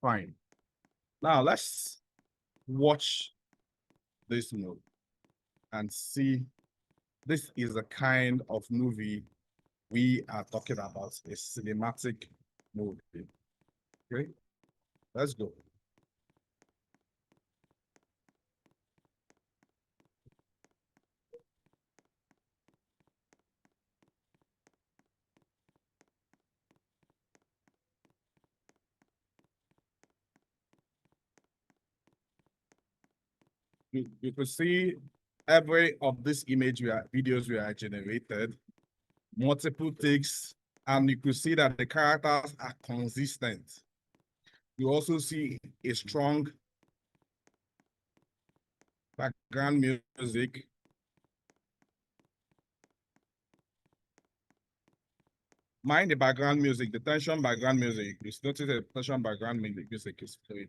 Fine. Now let's watch this movie and see. This is the kind of movie we are talking about, a cinematic movie. Okay, let's go. You could see every of this videos we are generated, multiple takes, and you could see that the characters are consistent. You also see a strong background music. Mind the background music, the tension background music. You notice the tension background music is playing.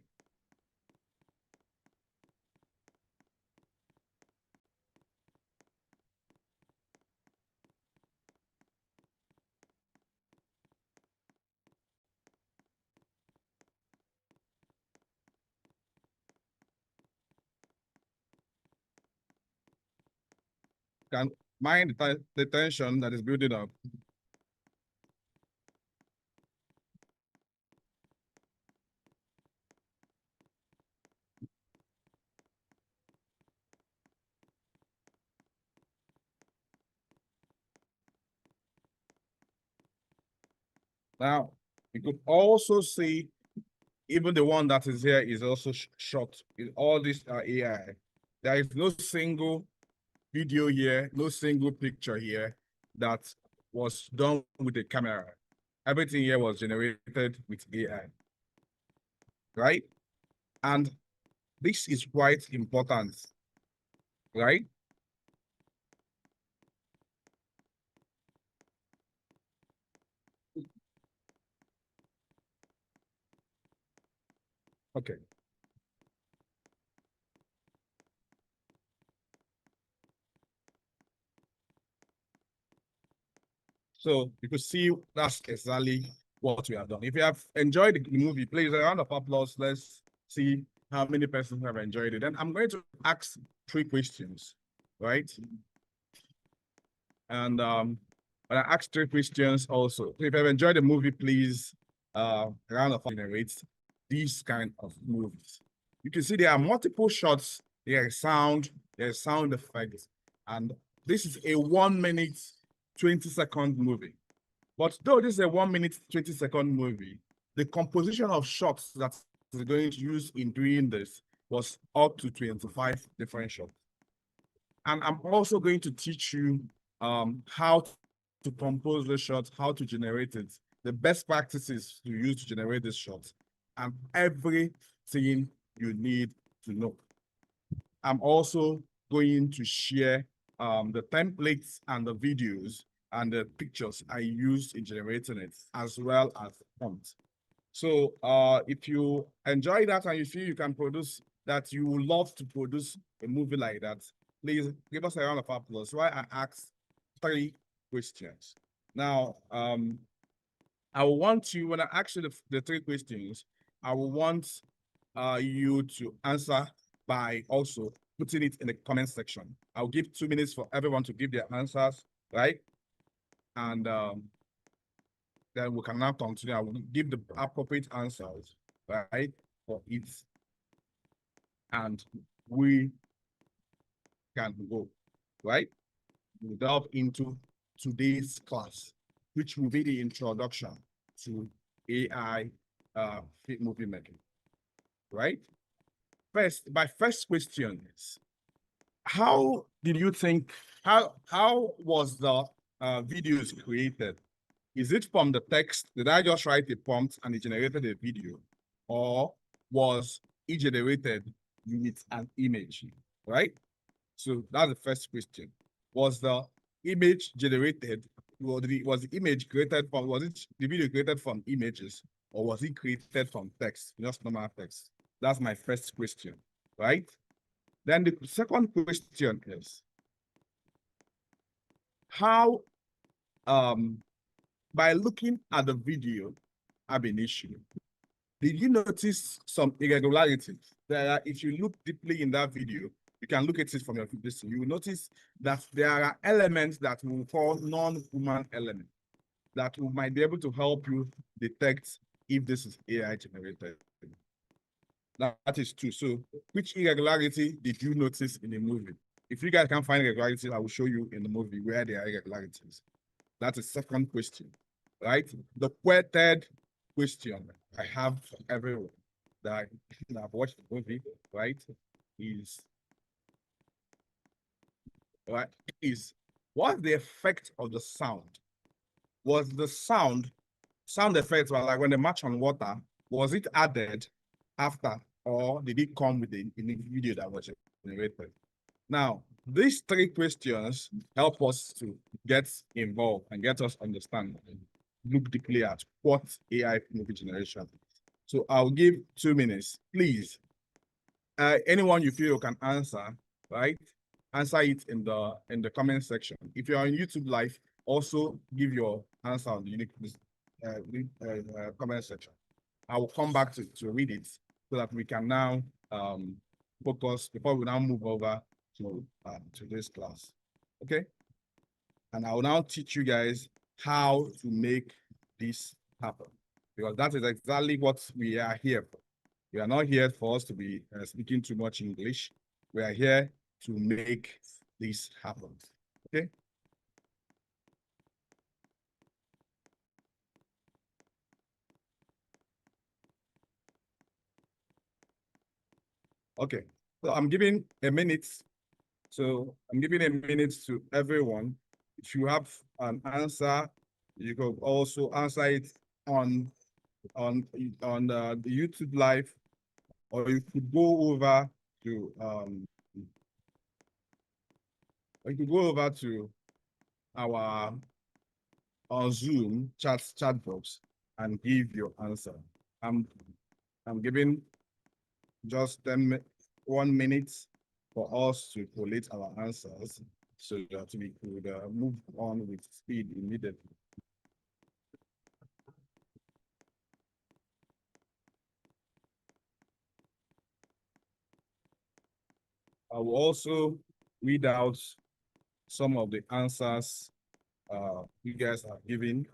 Can mind the tension that is building up. Now, you could also see even the one that is here is also shot. All these are AI. There is no single video here, no single picture here that was done with the camera. Everything here was generated with AI, right? And this is quite important, right? Okay. So you could see that's exactly what we have done. If you have enjoyed the movie, please, a round of applause. Let's see how many persons have enjoyed it. And I'm going to ask 3 questions, right? And when I ask 3 questions also, if you've enjoyed the movie, please, round of applause generates these kind of movies. You can see there are multiple shots, there's sound effects, and this is a 1 minute, 20-second movie. But though this is a 1 minute, 20-second movie, the composition of shots that we're going to use in doing this was up to 25 different shots. And I'm also going to teach you how to compose the shots, how to generate it, the best practices to use to generate this shot, and everything you need to know. I'm also going to share the templates and the videos and the pictures I used in generating it, as well as the prompts. So if you enjoy that and you feel you can produce that, you would love to produce a movie like that, please give us a round of applause. Why I asked 3 questions. Now, I will want you, when I ask you the 3 questions, I will want you to answer by also putting it in the comment section. I'll give 2 minutes for everyone to give their answers, right? And then we can now continue. I will give the appropriate answers, right, for it. And we can go, right? We'll delve into today's class, which will be the introduction to AI movie making, right? My first question is, how did you think, how was the videos created? Is it from the text? Did I just write a prompt and it generated a video? Or was it generated with an image, right? So that's the first question. Was the image generated, was the image created from, was it the video created from images, or was it created from text, just normal text? That's my first question, right? Then the second question is, how, by looking at the video ab initio, Did you notice some irregularities? If you look deeply in that video, you can look at it from your distance. You will notice that there are elements that we will call non-human elements that might be able to help you detect if this is AI generated. That is true. So, which irregularity did you notice in the movie? If you guys can't find irregularities, I will show you in the movie where there are irregularities. That's the second question, right? The third question I have for everyone that have watched the movie, right, is what's the effect of the sound? Was the sound effects were like when they march on water, was it added after, or did it come with the in the video that was generated? Now, these three questions help us to get involved and get us understand and look deeply at what AI movie generation is. So I'll give 2 minutes. Please, anyone you feel can answer, right? Answer it in the comment section. If you're on YouTube Live, also give your answer on the unique comment section. I will come back to read it so that we can now focus before we now move over to this class. Okay? And I will now teach you guys how to make this happen, because that is exactly what we are here for. We are not here for us to be speaking too much English. We are here to make this happen. Okay? Okay. So I'm giving a minute. So I'm giving a minute to everyone. If you have an answer, you could also answer it on the YouTube Live, or you could go over to our Zoom chat box and give your answer. I'm giving just 1 minute for us to collate our answers so that we could move on with speed immediately. I will also read out some of the answers you guys have given,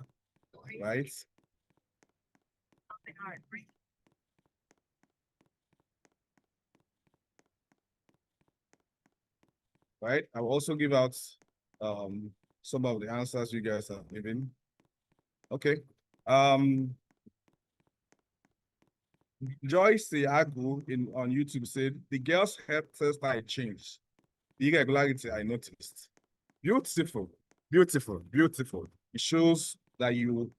right? Right. I will also give out some of the answers you guys have given. Okay. Joyce Agu on YouTube said the girl's hairstyle changed. The irregularity I noticed. Beautiful, beautiful, beautiful. It shows that you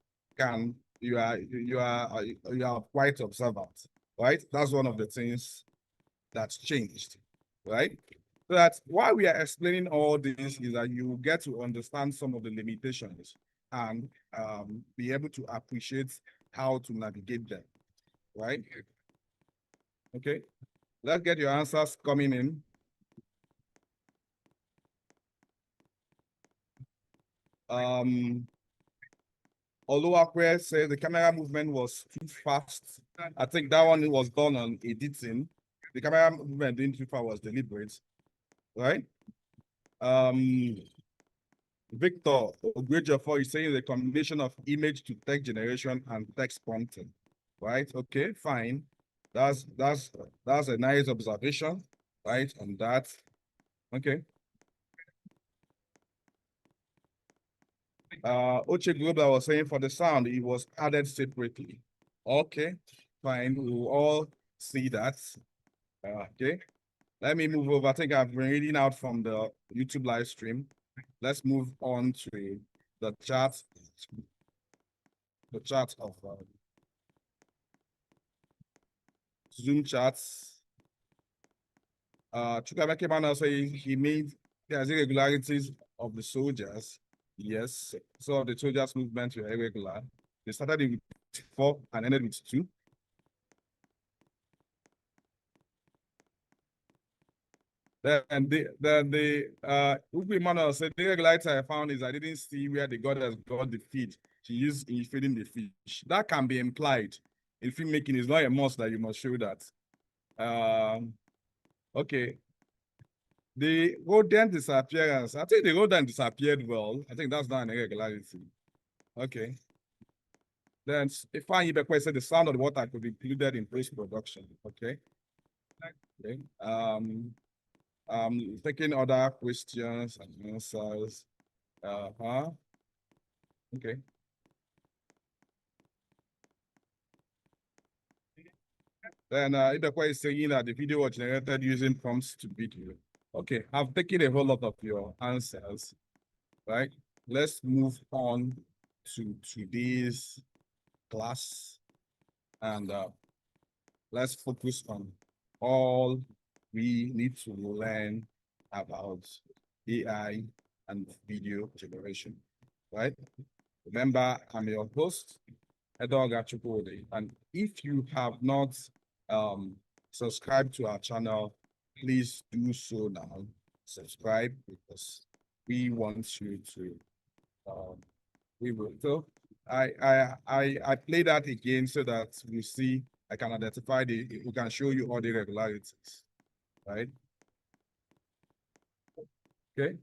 are quite observant, right? That's one of the things that's changed, right? So that's why we are explaining all this, is that you get to understand some of the limitations and be able to appreciate how to navigate them, right? Okay, let's get your answers coming in. Oluwakwe says the camera movement was too fast. I think that one was done on editing. The camera movement being too fast was deliberate, right? Victor Ogwejofor is saying the combination of image to text generation and text prompting, right? Okay, fine. That's a nice observation, right? On that. Okay. Oche Global was saying for the sound, it was added separately. Okay, fine. We will all see that. Okay. Let me move over. I think I've been reading out from the YouTube live stream. Let's move on to the chat. The chat of Zoom chats. Chukwemeke Manuel saying he made there's irregularities of the soldiers. Yes, so the soldiers' movements were irregular. They started with 4 and ended with 2. Then Ubi Manuel said the irregularity I found is I didn't see where the goddess got the feed. She used in feeding the fish. That can be implied. in filmmaking, it's not a must that you must show that. Okay. The rodent disappearance. I think the rodent disappeared well. I think that's not an irregularity. Okay. Then if I said the sound of the water could be included in post-production. Okay. Okay. Taking other questions and answers. Okay. Then Ibekwe is saying that the video was generated using prompts to video. Okay, I've taken a whole lot of your answers, right? Let's move on to today's class and let's focus on all we need to learn about AI and video generation, right? Remember, I'm your host, Edoga Chukwudi, and if you have not subscribed to our channel, please do so now. Subscribe because we want you to we will. So I play that again so that we see I can identify we can show you all the regularities, right? Okay.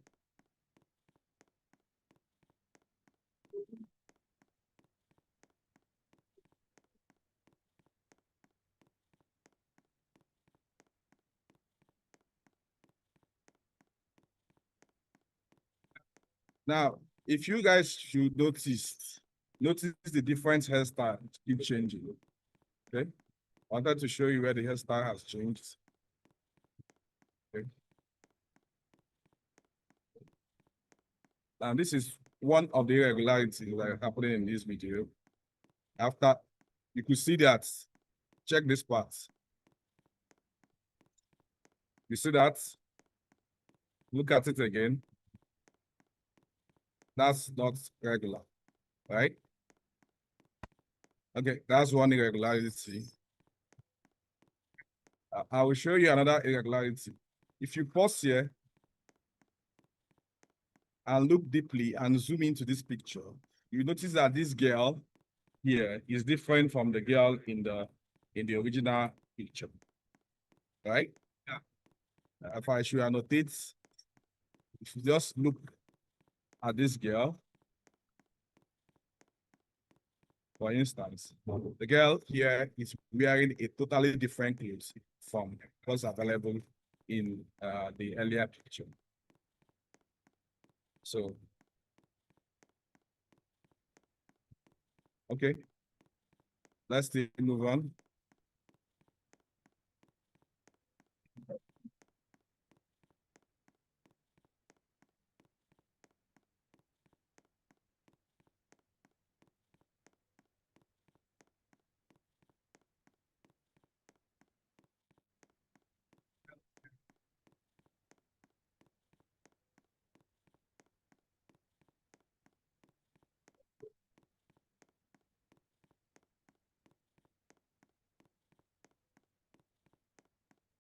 Now, if you guys should notice the different hairstyle keep changing. Okay. I wanted to show you where the hairstyle has changed. Okay. Now, this is one of the irregularities that are happening in this video. After you could see that, check this part. You see that? Look at it again. That's not regular, right? Okay, that's one irregularity. I will show you another irregularity. If you pause here and look deeply and zoom into this picture, you notice that this girl here is different from the girl in the original picture, right? Yeah. If I should annotate, if you just look at this girl, for instance, the girl here is wearing a totally different clothes from what's available in the earlier picture. So, okay, let's still move on.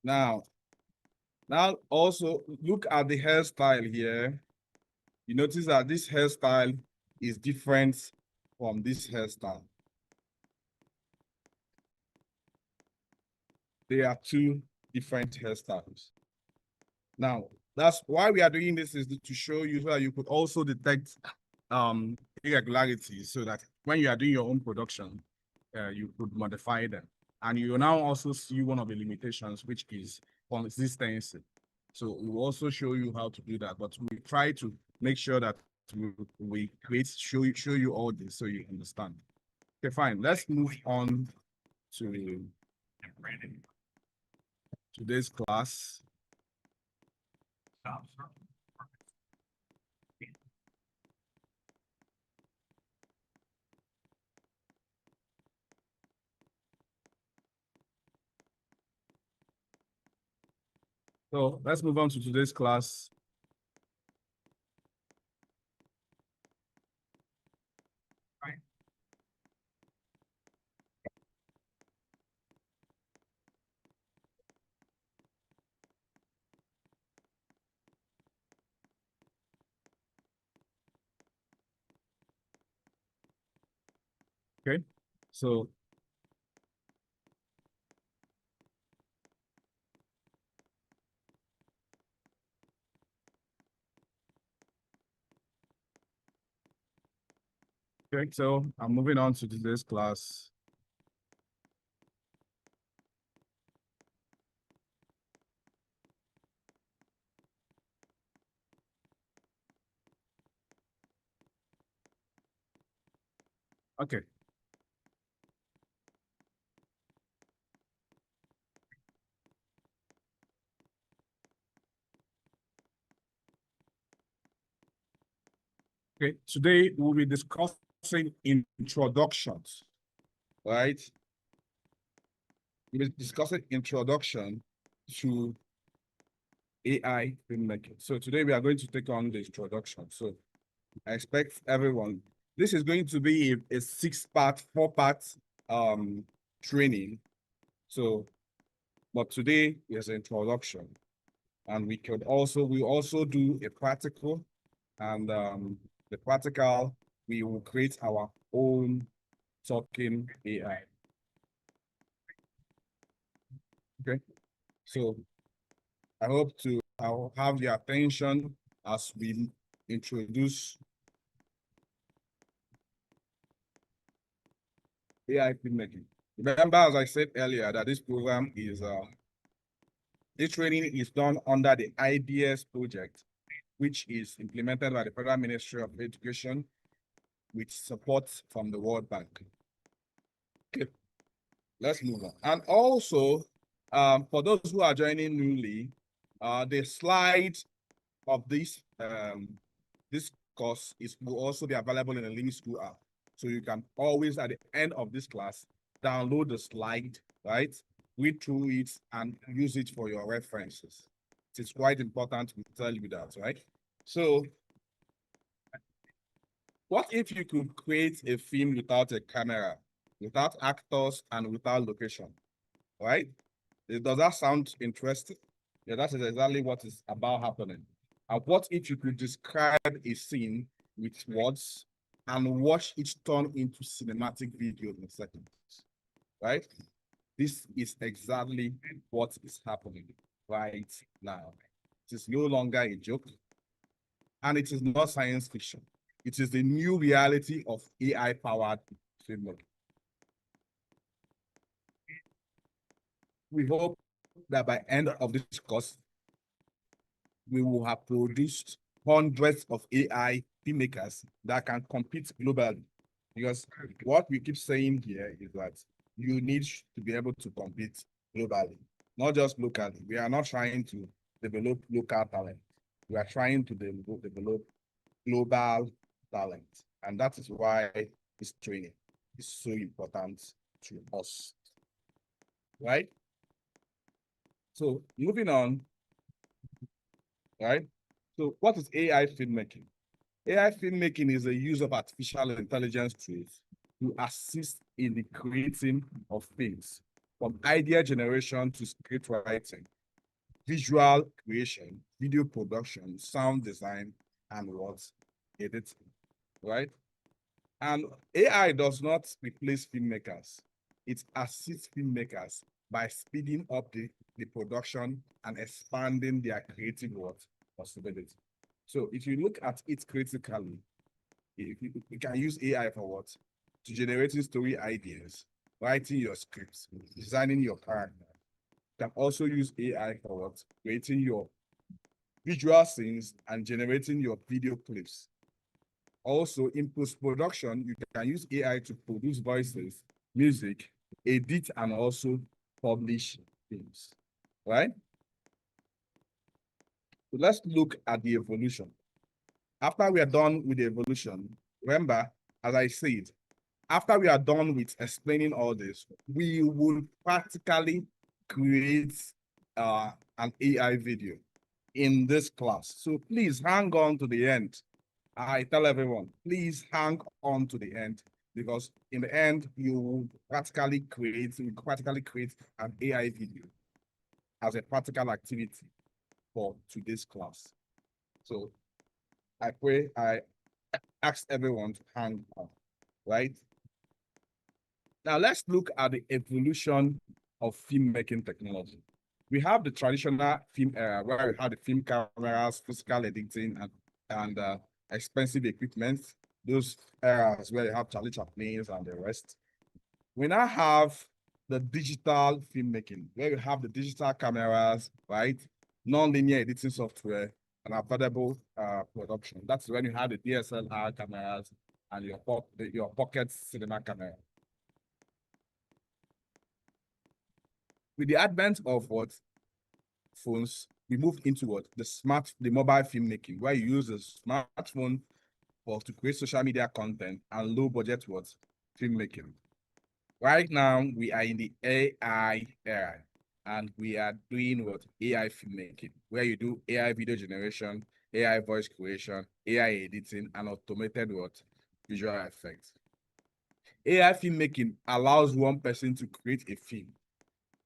Now also look at the hairstyle here. You notice that this hairstyle is different from this hairstyle. They are two different hairstyles. Now, that's why we are doing this, is to show you so that you could also detect irregularities so that when you are doing your own production, you could modify them. And you will now also see one of the limitations, which is consistency. So we will also show you how to do that, but we try to make sure that we show you all this so you understand. Okay, fine. Let's move on to today's class. So let's move on to today's class. Okay, so Okay, so I'm moving on to today's class. Okay. Okay, today we'll be discussing introductions, right? We'll be discussing introduction to AI filmmaking. So today we are going to take on the introduction. So I expect everyone, this is going to be a six-part, four-part training. So, but today is an introduction. And we also do a practical, and the practical, we will create our own talking AI. Okay, so I'll have your attention as we introduce AI filmmaking. Remember, as I said earlier, that this training is done under the IDS project, which is implemented by the Federal Ministry of Education with support from the World Bank. Okay, let's move on. And also, for those who are joining newly, the slide of this course will also be available in the Link School app. So you can always, at the end of this class, download the slide, right? Read through it and use it for your references. It's quite important to tell you that, right? So what if you could create a film without a camera, without actors, and without location, right? Does that sound interesting? Yeah, that is exactly what is about happening. And what if you could describe a scene with words and watch it turn into cinematic video in seconds, right? This is exactly what is happening right now. It is no longer a joke, and it is not science fiction. It is the new reality of AI-powered filmmaking. We hope that by end of this course, we will have produced hundreds of AI filmmakers that can compete globally. Because what we keep saying here is that you need to be able to compete globally, not just locally. We are not trying to develop local talent. We are trying to develop global talent. And that is why this training is so important to us, right? So moving on, right? So what is AI filmmaking? AI filmmaking is the use of artificial intelligence tools to assist in the creating of things, from idea generation to script writing, visual creation, video production, sound design, and what? Editing, right? And AI does not replace filmmakers. It assists filmmakers by speeding up the production and expanding their creative what? Possibility. So if you look at it critically, you can use AI for what? To generating story ideas, writing your scripts, designing your character. You can also use AI for what? Creating your visual scenes and generating your video clips. Also, in post-production, you can use AI to produce voices, music, edit, and also publish films, right? So let's look at the evolution. After we are done with the evolution, remember, as I said, after we are done with explaining all this, we will practically create an AI video in this class. So please hang on to the end. I tell everyone, please hang on to the end, because in the end, you will practically create an AI video as a practical activity for today's class. So I ask everyone to hang on, right? Now let's look at the evolution of filmmaking technology. We have the traditional film era where we had the film cameras, physical editing, and expensive equipment. those eras where you have Charlie Chaplin's and the rest. We now have the digital filmmaking, where we have the digital cameras, right? Non-linear editing software and affordable production. That's when you have the DSLR cameras and your pocket cinema camera. With the advent of what phones, we moved into what the mobile filmmaking, where you use a smartphone to create social media content and low budget what filmmaking. Right now, we are in the AI era, and we are doing what AI filmmaking, where you do AI video generation, AI voice creation, AI editing, and automated what visual effects. AI filmmaking allows one person to create a film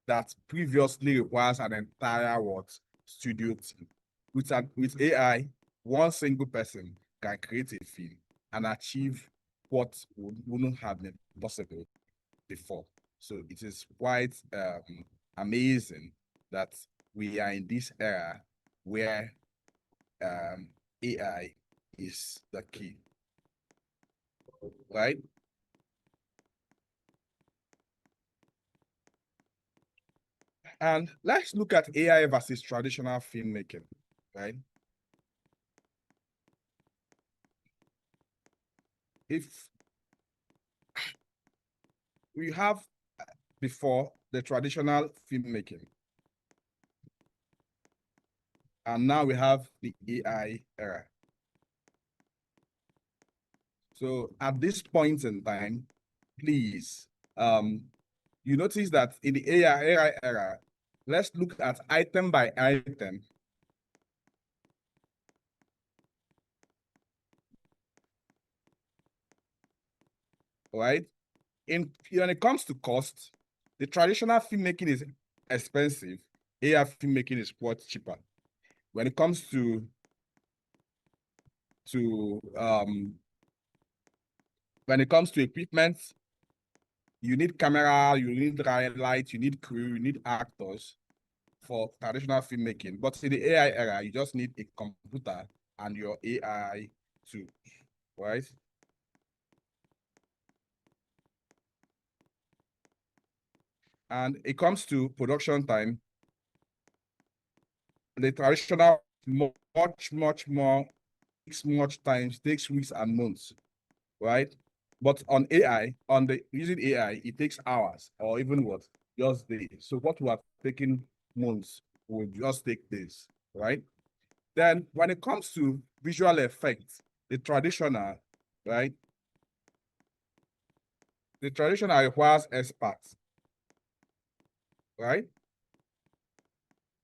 that previously requires an entire what studio team. With AI, one single person can create a film and achieve what wouldn't have been possible before. So it is quite amazing that we are in this era where AI is the key, right? And let's look at AI versus traditional filmmaking, right? If we have before the traditional filmmaking, and now we have the AI era. So at this point in time, please, you notice that in the AI era, let's look at item by item. Right? When it comes to cost, the traditional filmmaking is expensive. AI filmmaking is quite cheaper. When it comes to equipment, you need camera, you need light, you need crew, you need actors for traditional filmmaking. But in the AI era, you just need a computer and your AI too, right? And it comes to production time, the traditional much more takes much time, takes weeks and months, right? But on AI, using AI, it takes hours or even what, just days. So what we are taking months will just take days, right? Then when it comes to visual effects, the traditional, right? The traditional requires experts, right?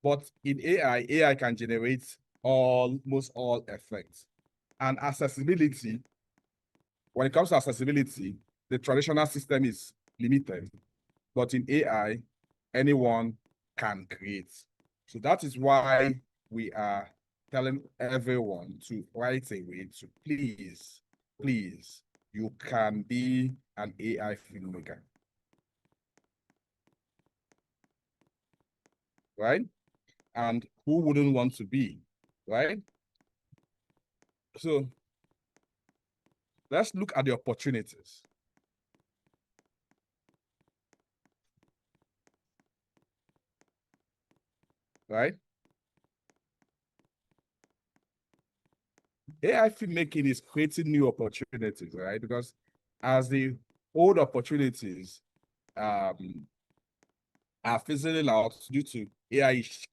But in AI can generate almost all effects. And accessibility, when it comes to accessibility, the traditional system is limited. But in AI, anyone can create. So that is why we are telling everyone to right away to please, please, you can be an AI filmmaker. Right? And who wouldn't want to be, right? So let's look at the opportunities. Right? AI filmmaking is creating new opportunities, right? Because as the old opportunities are fizzling out due to AI is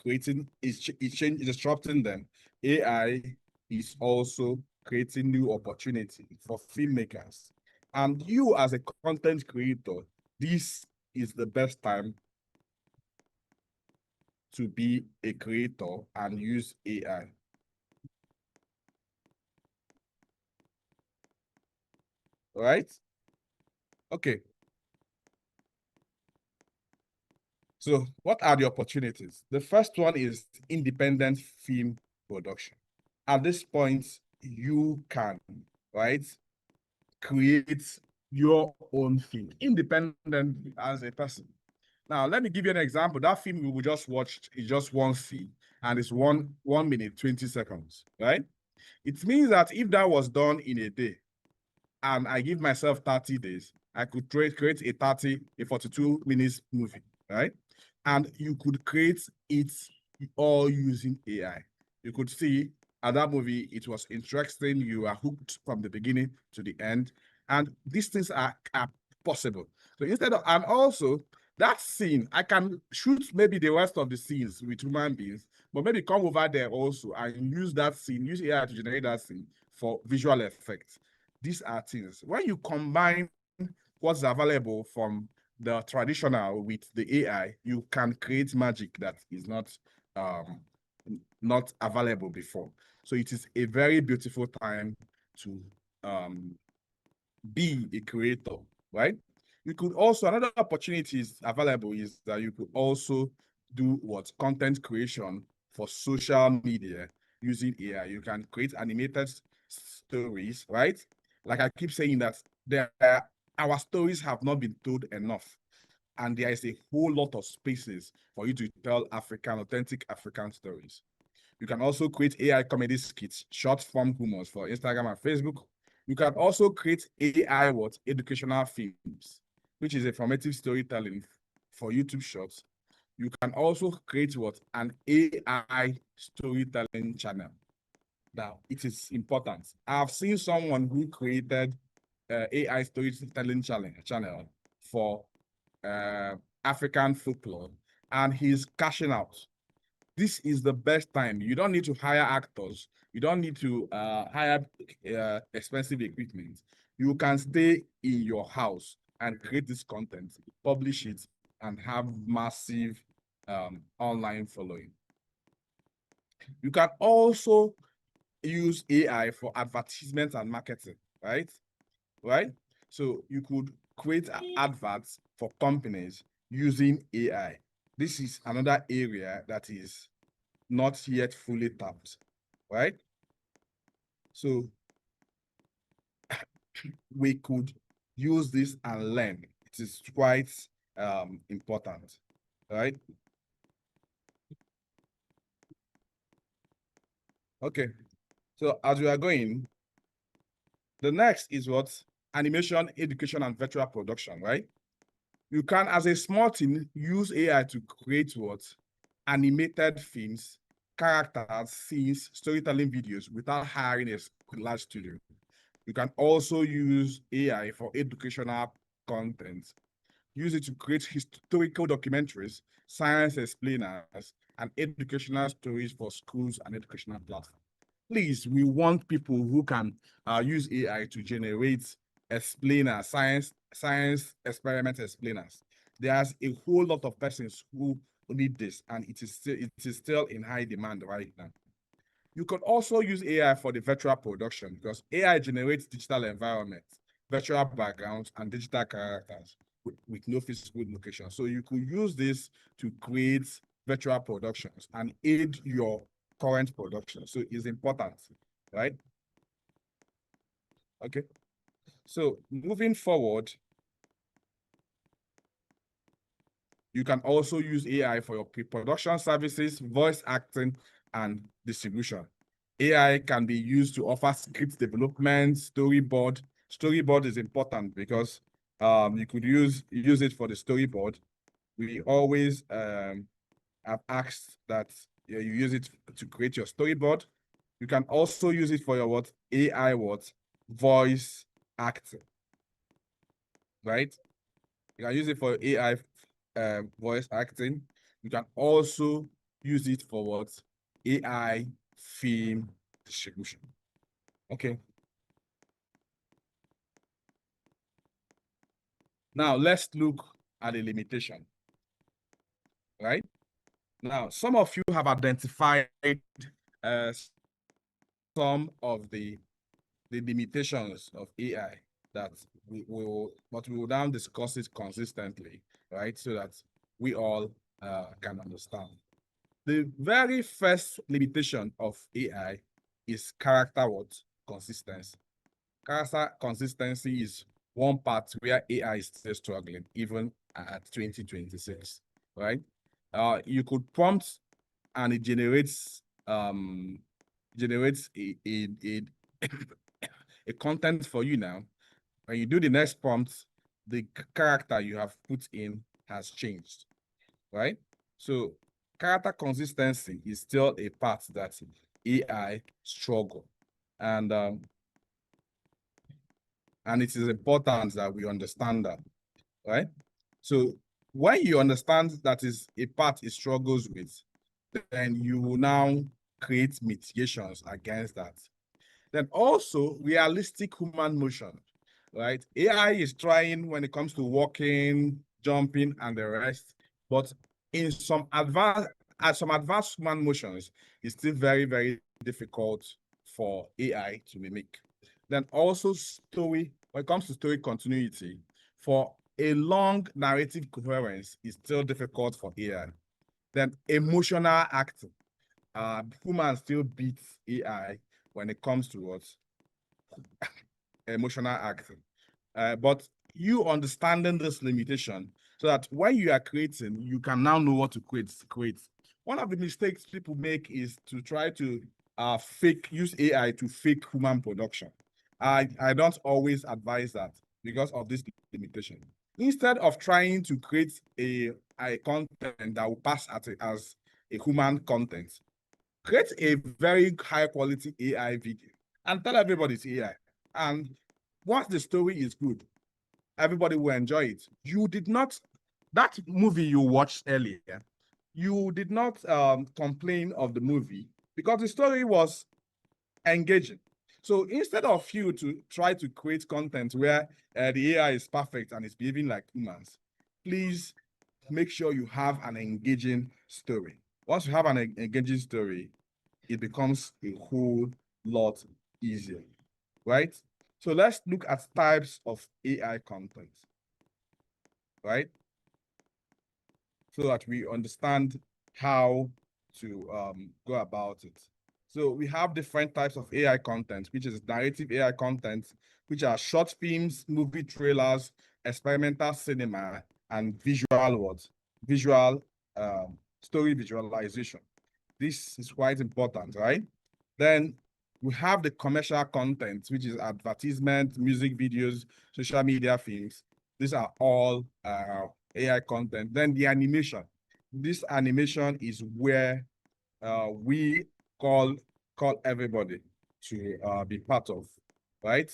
disrupting them, AI is also creating new opportunities for filmmakers. And you as a content creator, this is the best time to be a creator and use AI. Right? Okay. So what are the opportunities? The first one is independent film production. At this point, you can, right, create your own film independently as a person. Now, let me give you an example. That film we just watched is just one scene and it's 1 minute, 20 seconds, right? It means that if that was done in a day, and I give myself 30 days, I could create a 42 minutes movie, right? And you could create it all using AI. You could see at that movie, it was interesting. You are hooked from the beginning to the end. And these things are possible. So instead of, and also that scene, I can shoot maybe the rest of the scenes with human beings, but maybe come over there also and use that scene, use AI to generate that scene for visual effects. These are things. When you combine what's available from the traditional with the AI, you can create magic that is not available before. So it is a very beautiful time to be a creator, right? You could also, another opportunities available is that you could also do what content creation for social media using AI. You can create animated stories, right? Like I keep saying that our stories have not been told enough. And there is a whole lot of spaces for you to tell authentic African stories. You can also create AI comedy skits, short form humors for Instagram and Facebook. You can also create AI educational films, which is a formative storytelling for YouTube shorts. You can also create an AI storytelling channel. Now, it is important. I've seen someone who created AI storytelling channel for African folklore, and he's cashing out. This is the best time. You don't need to hire actors. You don't need to hire expensive equipment. You can stay in your house and create this content, publish it, and have massive online following. You can also use AI for advertisement and marketing, right? Right? So you could create adverts for companies using AI. This is another area that is not yet fully tapped, right? So we could use this and learn. It is quite important, right? Okay, so as we are going, the next is what? Animation, education, and virtual production, right? You can, as a small team, use AI to create what? Animated films, characters, scenes, storytelling videos without hiring a large studio. You can also use AI for educational content. Use it to create historical documentaries, science explainers, and educational stories for schools and educational platforms. Please, we want people who can use AI to generate explainers, science experiment explainers. There's a whole lot of persons who need this, and it is still in high demand right now. You could also use AI for the virtual production because AI generates digital environments, virtual backgrounds, and digital characters with no physical location. So you could use this to create virtual productions and aid your current production. So it's important, right? Okay. So moving forward, you can also use AI for your pre-production services, voice acting, and distribution. AI can be used to offer script development, storyboard. Storyboard is important because you could use it for the storyboard. We always have asked that you use it to create your storyboard. You can also use it for your AI voice acting, right? You can use it for AI voice acting. You can also use it for AI film distribution. Okay. Now let's look at the limitation, right? Now, some of you have identified uh, some of the limitations of AI that but we will now discuss it consistently, right? So that we all can understand. The very first limitation of AI is character consistency. Character consistency is one part where AI is still struggling, even at 2026, right? You could prompt and it generates a content for you now, When you do the next prompt, the character you have put in has changed, right? So character consistency is still a part that AI struggle. And it is important that we understand that, right? So when you understand that is a part it struggles with, then you will now create mitigations against that. Then also realistic human motion, right? AI is trying when it comes to walking, jumping, and the rest, but in some advanced human motions, it's still very, very difficult for AI to mimic. Then also story, when it comes to story continuity, for a long narrative coherence is still difficult for AI. Then emotional acting, humans still beat AI when it comes to what emotional acting. But you understanding this limitation so that when you are creating, you can now know what to create. One of the mistakes people make is to try to use AI to fake human production. I don't always advise that because of this limitation. Instead of trying to create a content that will pass as a human content, create a very high quality AI video and tell everybody it's AI. And once the story is good, everybody will enjoy it. You did not, that movie you watched earlier, you did not complain of the movie because the story was engaging. So instead of you to try to create content where the AI is perfect and it's behaving like humans, please make sure you have an engaging story. Once you have an engaging story, it becomes a whole lot easier, right? So let's look at types of AI content, right? So that we understand how to go about it. So we have different types of AI content, which is narrative AI content, which are short films, movie trailers, experimental cinema, and visual words, visual story visualization. This is quite important, right? Then we have the commercial content, which is advertisement, music videos, social media films. These are all AI content. Then the animation. This animation is where we call everybody to be part of, right?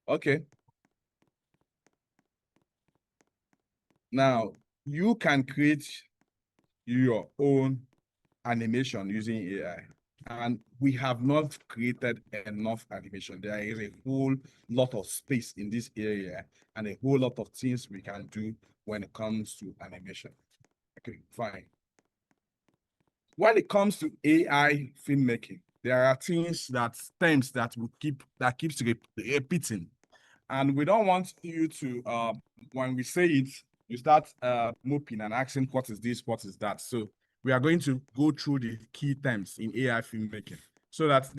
Okay. Now you can create your own animation using AI. And we have not created enough animation. There is a whole lot of space in this area and a whole lot of things we can do when it comes to animation. Okay, fine. When it comes to AI filmmaking, there are terms that keeps repeating, and we don't want you to when we say it, you start moping and asking what is this, what is that. So we are going to go through the key terms in AI filmmaking so that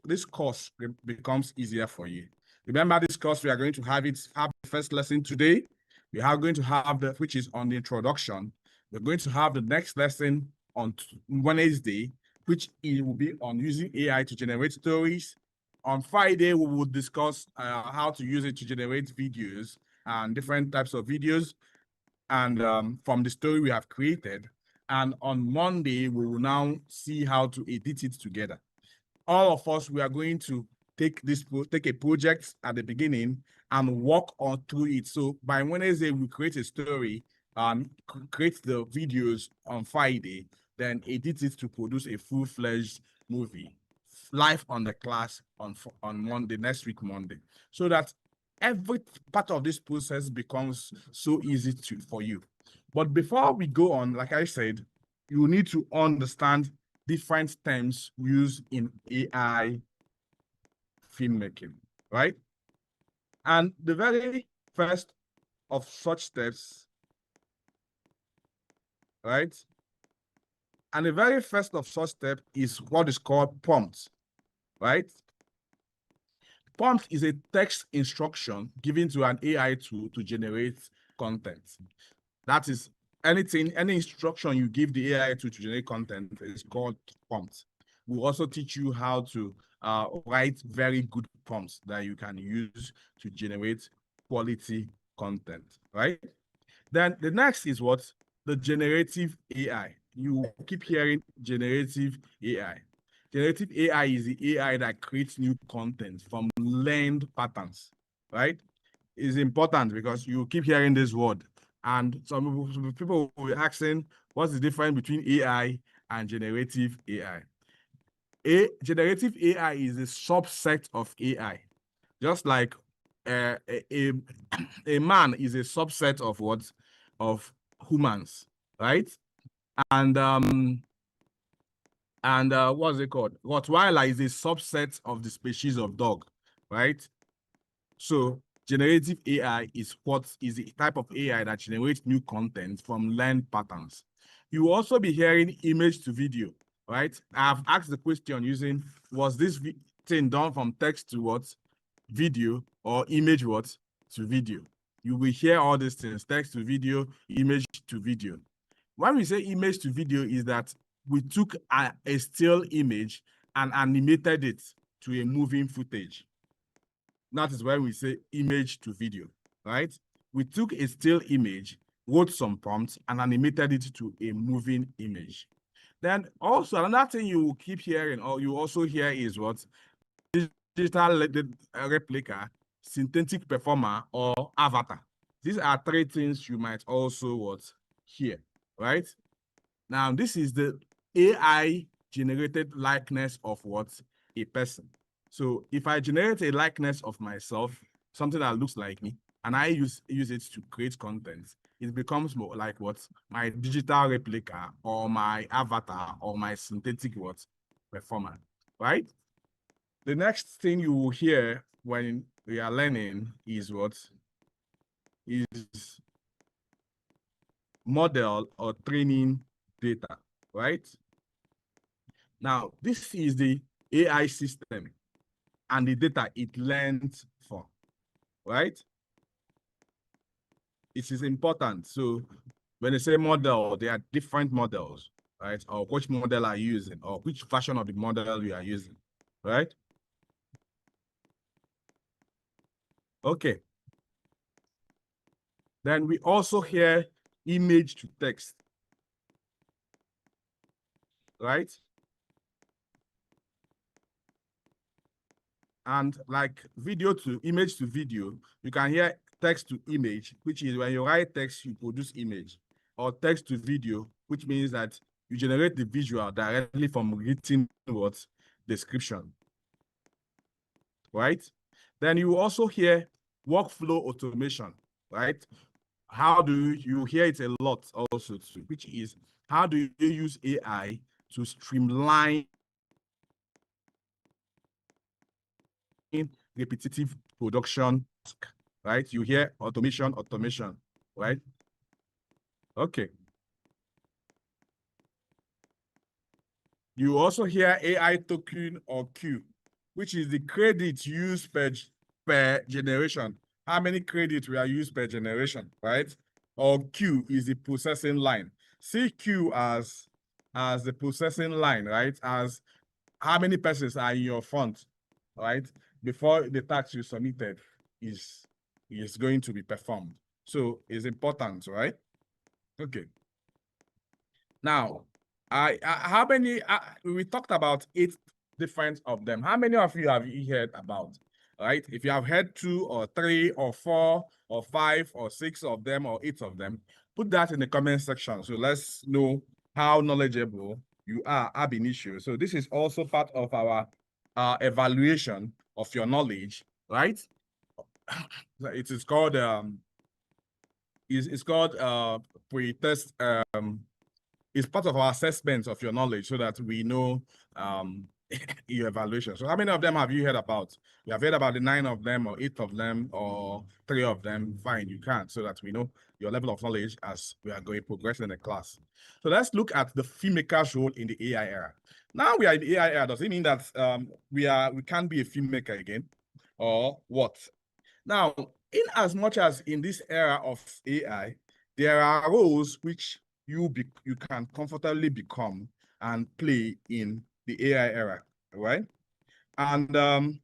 this course becomes easier for you. Remember, this course we are going to have the first lesson today. We are going to have which is on the introduction. We're going to have the next lesson on Wednesday, which it will be on using AI to generate stories. On Friday, we will discuss how to use it to generate videos and different types of videos and from the story we have created. And on Monday, we will now see how to edit it together. All of us, we are going to take a project at the beginning and work on through it. So by Wednesday, we create a story and create the videos on Friday, then edit it to produce a full-fledged movie live on the class on Monday, next week, Monday, so that every part of this process becomes so easy for you. But before we go on, like I said, you need to understand different terms used in AI filmmaking, right? And the very first of such steps, right? And the very first of such step is what is called prompt, right? Prompt is a text instruction given to an AI tool to generate content. That is any instruction you give the AI tool to generate content is called prompt. we'll also teach you how to write very good prompts that you can use to generate quality content, right? Then the next is what? The generative AI. You keep hearing generative AI. Generative AI is the AI that creates new content from learned patterns, right? It's important because you keep hearing this word. And some people will be asking, what's the difference between AI and generative AI? Generative AI is a subset of AI, just like a man is a subset of what? Of humans, right? And what's it called? Rottweiler is a subset of the species of dog, right? So generative AI is the type of AI that generates new content from learned patterns. You will also be hearing image to video, right? I've asked the question using, was this thing done from text to what? Video, or image what? To video. You will hear all these things: text to video, image to video. When we say image to video, is that we took a still image and animated it to a moving footage. That is why we say image to video, right? We took a still image, wrote some prompts, and animated it to a moving image. Then also another thing you will keep hearing, or you also hear, is what? Digital replica, synthetic performer, or avatar. These are three things you might also what? Hear, right? Now, this is the AI generated likeness of what? A person. So if I generate a likeness of myself, something that looks like me, and I use it to create content, it becomes more like what? My digital replica, or my avatar, or my synthetic what? Performer, right? The next thing you will hear when we are learning is what? Is model or training data, right? Now, this is the AI system and the data it learns from, right? It is important. So when they say model, there are different models, right? Or which model are you using, or which version of the model you are using, right? Okay. Then we also hear image to text, right? And like video to image to video, you can hear text to image, which is when you write text, you produce image, or text to video, which means that you generate the visual directly from written what? Description, right? Then you also hear workflow automation, right? How do you hear it a lot also too, which is how do you use AI to streamline repetitive production, right? You hear automation, right? Okay. You also hear AI token or Q, which is the credit used per generation. How many credits we are used per generation, right? Or Q is the processing line. See Q as the processing line, right? As how many persons are in your front, right? Before the task you submitted is going to be performed. So it's important, right? Okay. Now, how many? We talked about 8 different of them. How many of you have you heard about? Right? If you have heard 2 or 3 or 4 or 5 or 6 of them or 8 of them, put that in the comment section. So let's know how knowledgeable you are ab initio. So this is also part of our evaluation of your knowledge, right? It is called it's called pre-test. It's part of our assessment of your knowledge so that we know your evaluation. So how many of them have you heard about? You have heard about the 9 of them or 8 of them or 3 of them? Fine, you can, so that we know your level of knowledge as we are going progressing in the class. So let's look at the filmmaker's role in the AI era. Now we are in the AI era. Does it mean that we can't be a filmmaker again, or what? Now, in as much as in this era of AI, there are roles which you can comfortably become and play in the AI era, right? And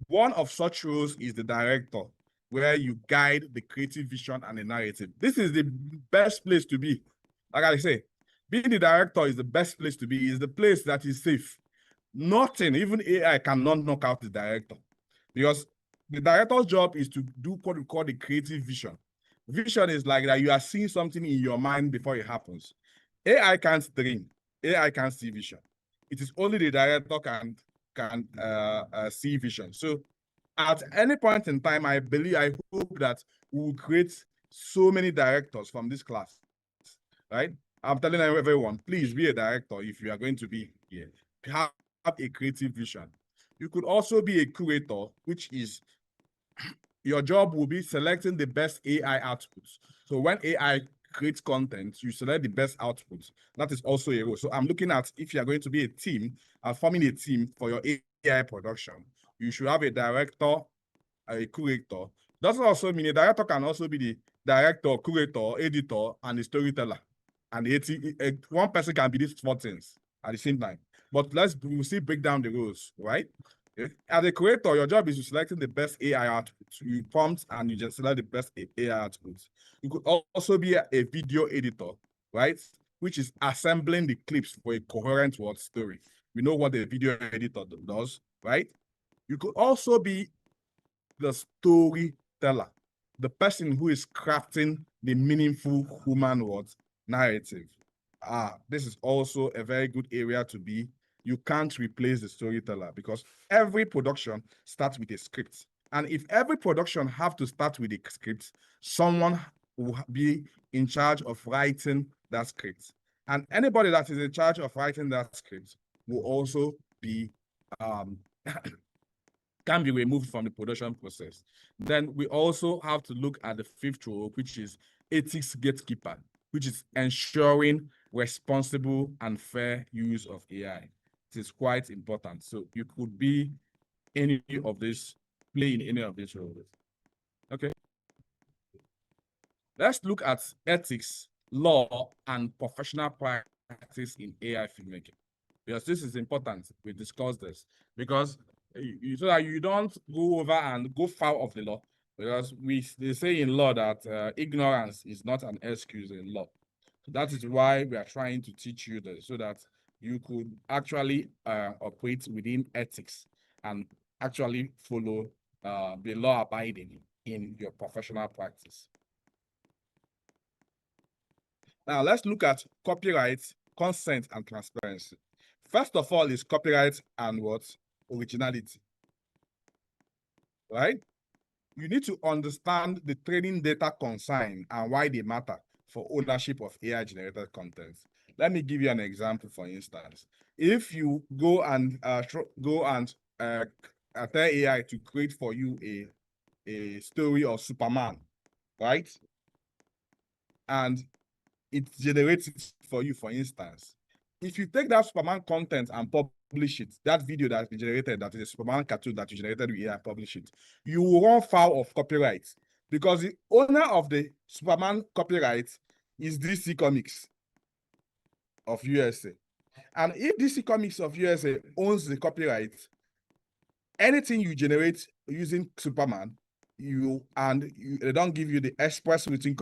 one of such roles is the director, where you guide the creative vision and the narrative. This is the best place to be. Like I say, being the director is the best place to be. Is the place that is safe. Nothing, even AI cannot knock out the director, because the director's job is to do what we call the creative vision. Vision is like that you are seeing something in your mind before it happens. AI can't dream. AI can't see vision. It is only the director can see vision. So at any point in time, I hope that we will create so many directors from this class, right? I'm telling everyone, please be a director if you are going to be here. Have a creative vision. You could also be a curator, which is your job will be selecting the best AI outputs. So when AI creates content, you select the best outputs. That is also a role. So I'm looking at, if you're going to be a team, forming a team for your AI production, you should have a director, a curator. Doesn't also mean a director can also be the director, curator, editor, and the storyteller. And one person can be these four things at the same time. But we'll see break down the roles, right? As a creator, your job is to selecting the best AI outputs. You prompt and you just select the best AI outputs. You could also be a video editor, right? Which is assembling the clips for a coherent word story. We know what a video editor does, right? You could also be the storyteller, the person who is crafting the meaningful human words narrative. This is also a very good area to be. You can't replace the storyteller, because every production starts with a script. And if every production have to start with a script, someone will be in charge of writing that script. And anybody that is in charge of writing that script will also be can be removed from the production process. Then we also have to look at the fifth role, which is ethics gatekeeper, which is ensuring responsible and fair use of AI. It is quite important. So you could be any of this, play in any of these roles. Okay. Let's look at ethics, law, and professional practice in AI filmmaking, because this is important. We discussed this because so that you don't go over and go foul of the law, because they say in law that ignorance is not an excuse in law. So that is why we are trying to teach you this, so that you could actually operate within ethics and actually follow the law abiding in your professional practice. Now let's look at copyright, consent, and transparency. First of all is copyright and what? Originality, right? You need to understand the training data consigned and why they matter for ownership of AI-generated content. Let me give you an example. For instance, if you go and tell AI to create for you a story of Superman, right? And it generates it for you, for instance. If you take that Superman content and publish it, that video that you generated, that is a Superman cartoon that you generated with AI, publish it, you will run foul of copyright, because the owner of the Superman copyright is DC Comics of USA. And if DC Comics of USA owns the copyright, anything you generate using Superman, they don't give you the express written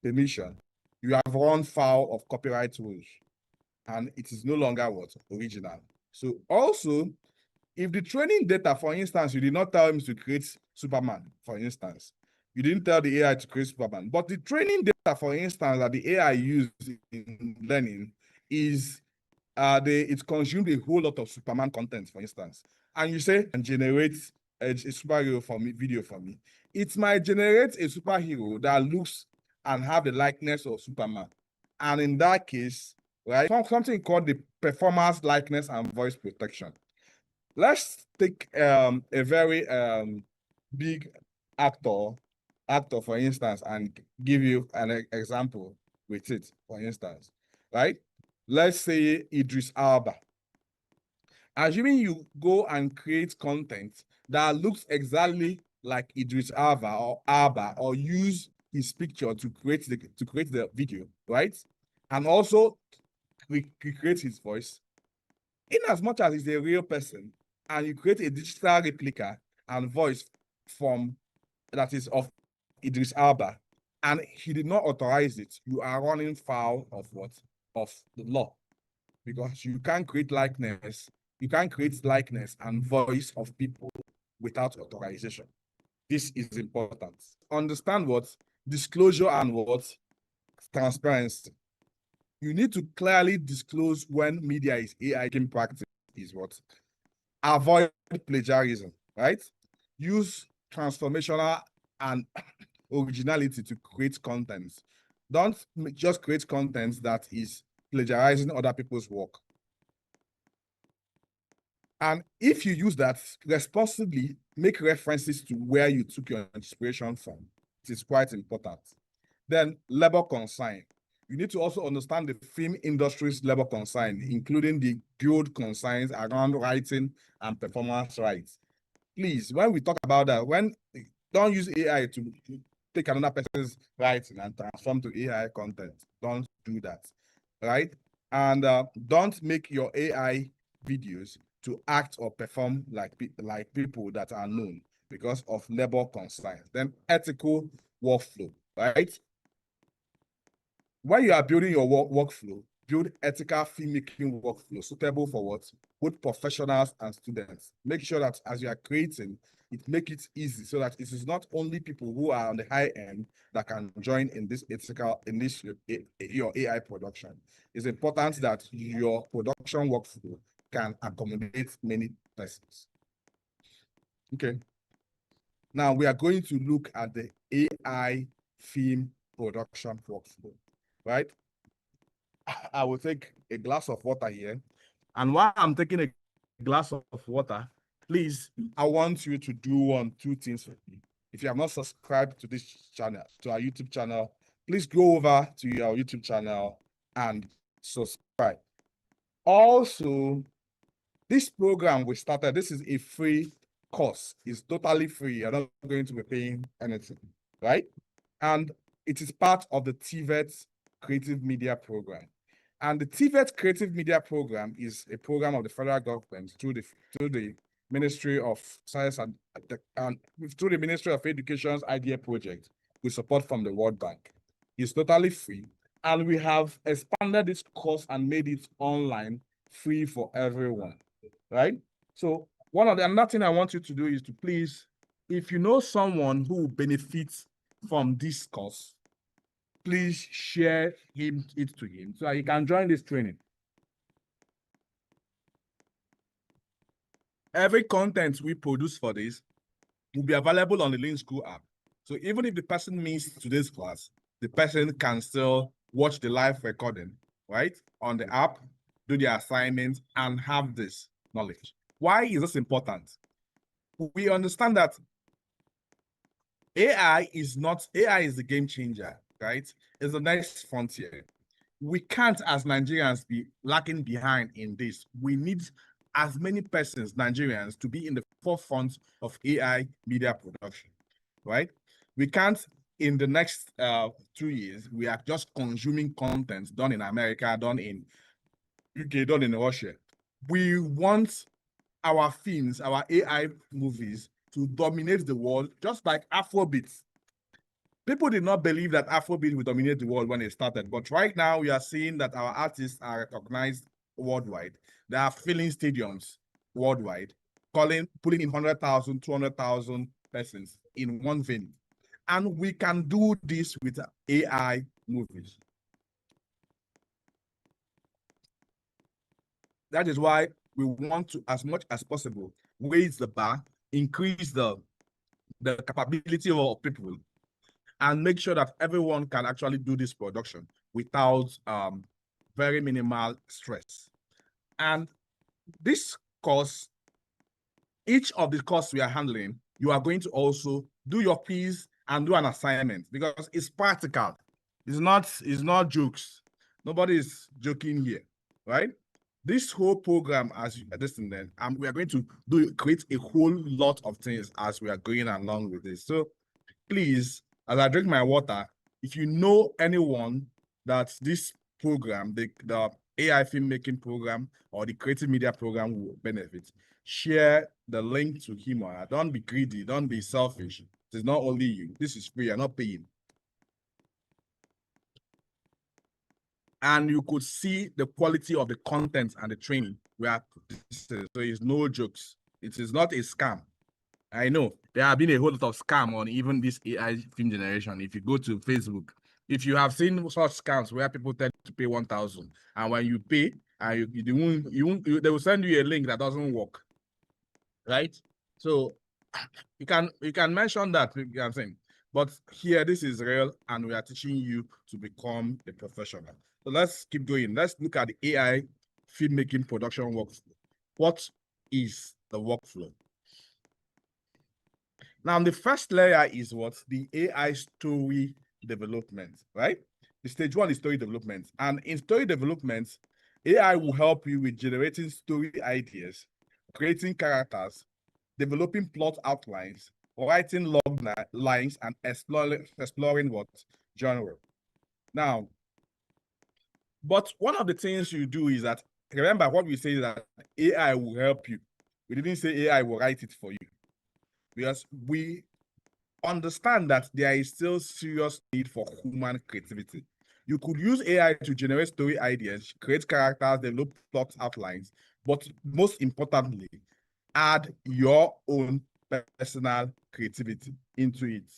permission, you have run foul of copyright rules, and it is no longer what? Original. So also, if the training data, for instance, you did not tell him to create Superman, for instance, you didn't tell the AI to create Superman, but the training data, for instance, that the AI used in learning is it consumed a whole lot of Superman content, for instance, and you say, and generate a superhero for me, video for me, it might generate a superhero that looks and have the likeness of Superman. And in that case, right, something called the performance likeness and voice protection. Let's take a very big actor, for instance, and give you an example with it, for instance, right? Let's say Idris Elba. Assuming you go and create content that looks exactly like Idris Elba, or use his picture to create the video, right? And also recreate his voice, in as much as he's a real person, and you create a digital replica and voice from that is of Idris Elba, and he did not authorize it, you are running foul of what? Of the law. Because you can't create likeness, and voice of people without authorization. This is important. Understand what? Disclosure and what? Transparency. You need to clearly disclose when media is AI in practice is what? Avoid plagiarism, right? Use transformational and originality to create content. Don't just create content that is plagiarizing other people's work. And if you use that responsibly, make references to where you took your inspiration from. It is quite important. Then labor consign. You need to also understand the film industry's labor consign, including the guild consigns around writing and performance rights. Please, when we talk about that, don't use AI to take another person's writing and transform to AI content. Don't do that, right? And don't make your AI videos to act or perform like people that are known because of labor constraints. Then ethical workflow, right? When you are building your workflow, build ethical filmmaking workflow suitable for what? Both professionals and students. Make sure that as you are creating, make it easy so that it is not only people who are on the high end that can join in this your AI production. It's important that your production workflow can accommodate many persons. Okay. Now we are going to look at the AI film production workflow, right? I will take a glass of water here. And while I'm taking a glass of water, please, I want you to do two things for me. If you have not subscribed to this channel, to our YouTube channel, please go over to our YouTube channel and subscribe. Also, this program we started, this is a free course. It's totally free. You're not going to be paying anything, right? And it is part of the TVET Creative Media Program. And the TVET Creative Media Program is a program of the federal government through the Ministry of Science and through the Ministry of Education's IDEA project with support from the World Bank. It's totally free. And we have expanded this course and made it online, free for everyone, right? So another thing I want you to do is to please, if you know someone who benefits from this course, please share it to him so that he can join this training. Every content we produce for this will be available on the Lean School app. So even if the person missed today's class, the person can still watch the live recording, right? On the app, do the assignment, and have this knowledge. Why is this important? We understand that AI is the game changer, right? It's the next frontier. We can't, as Nigerians, be lacking behind in this. We need as many persons, Nigerians, to be in the forefront of AI media production, right? We can't, in the next 2 years, we are just consuming content done in America, done in UK, done in Russia. We want our films, our AI movies to dominate the world, just like Afrobeats. People did not believe that Afrobeat would dominate the world when it started, but right now we are seeing that our artists are recognized worldwide. They are filling stadiums worldwide, pulling in 100,000, 200,000 persons in one venue. And we can do this with AI movies. That is why we want to, as much as possible, raise the bar, increase the capability of people, and make sure that everyone can actually do this production without very minimal stress. And this course, each of the courses we are handling, you are going to also do your quiz and do an assignment because it's practical. It's not jokes. Nobody is joking here, right? This whole program, as you listen, then we are going to create a whole lot of things as we are going along with this. So please, as I drink my water, if you know anyone that this program, the AI filmmaking program or the creative media program will benefit, share the link to him or her. Don't be greedy. Don't be selfish. It is not only you. This is free. You're not paying. And you could see the quality of the content and the training. So it's no jokes. It is not a scam. I know there have been a whole lot of scam on even this AI film generation. If you go to Facebook, if you have seen such scams where people tell you to pay 1,000, and when you pay, and they will send you a link that doesn't work, right? So you can mention that. You know what I'm saying, but here this is real, and we are teaching you to become a professional. So let's keep going. Let's look at the AI filmmaking production workflow. What is the workflow? Now, the first layer is what? The AI story development, right? The stage one is story development. And in story development, AI will help you with generating story ideas, creating characters, developing plot outlines, writing log lines, and exploring what? Genre. Now, but one of the things you do is that, remember what we say is that AI will help you. We didn't say AI will write it for you, because we understand that there is still serious need for human creativity. You could use AI to generate story ideas, create characters, develop plot outlines, but most importantly, add your own personal creativity into it,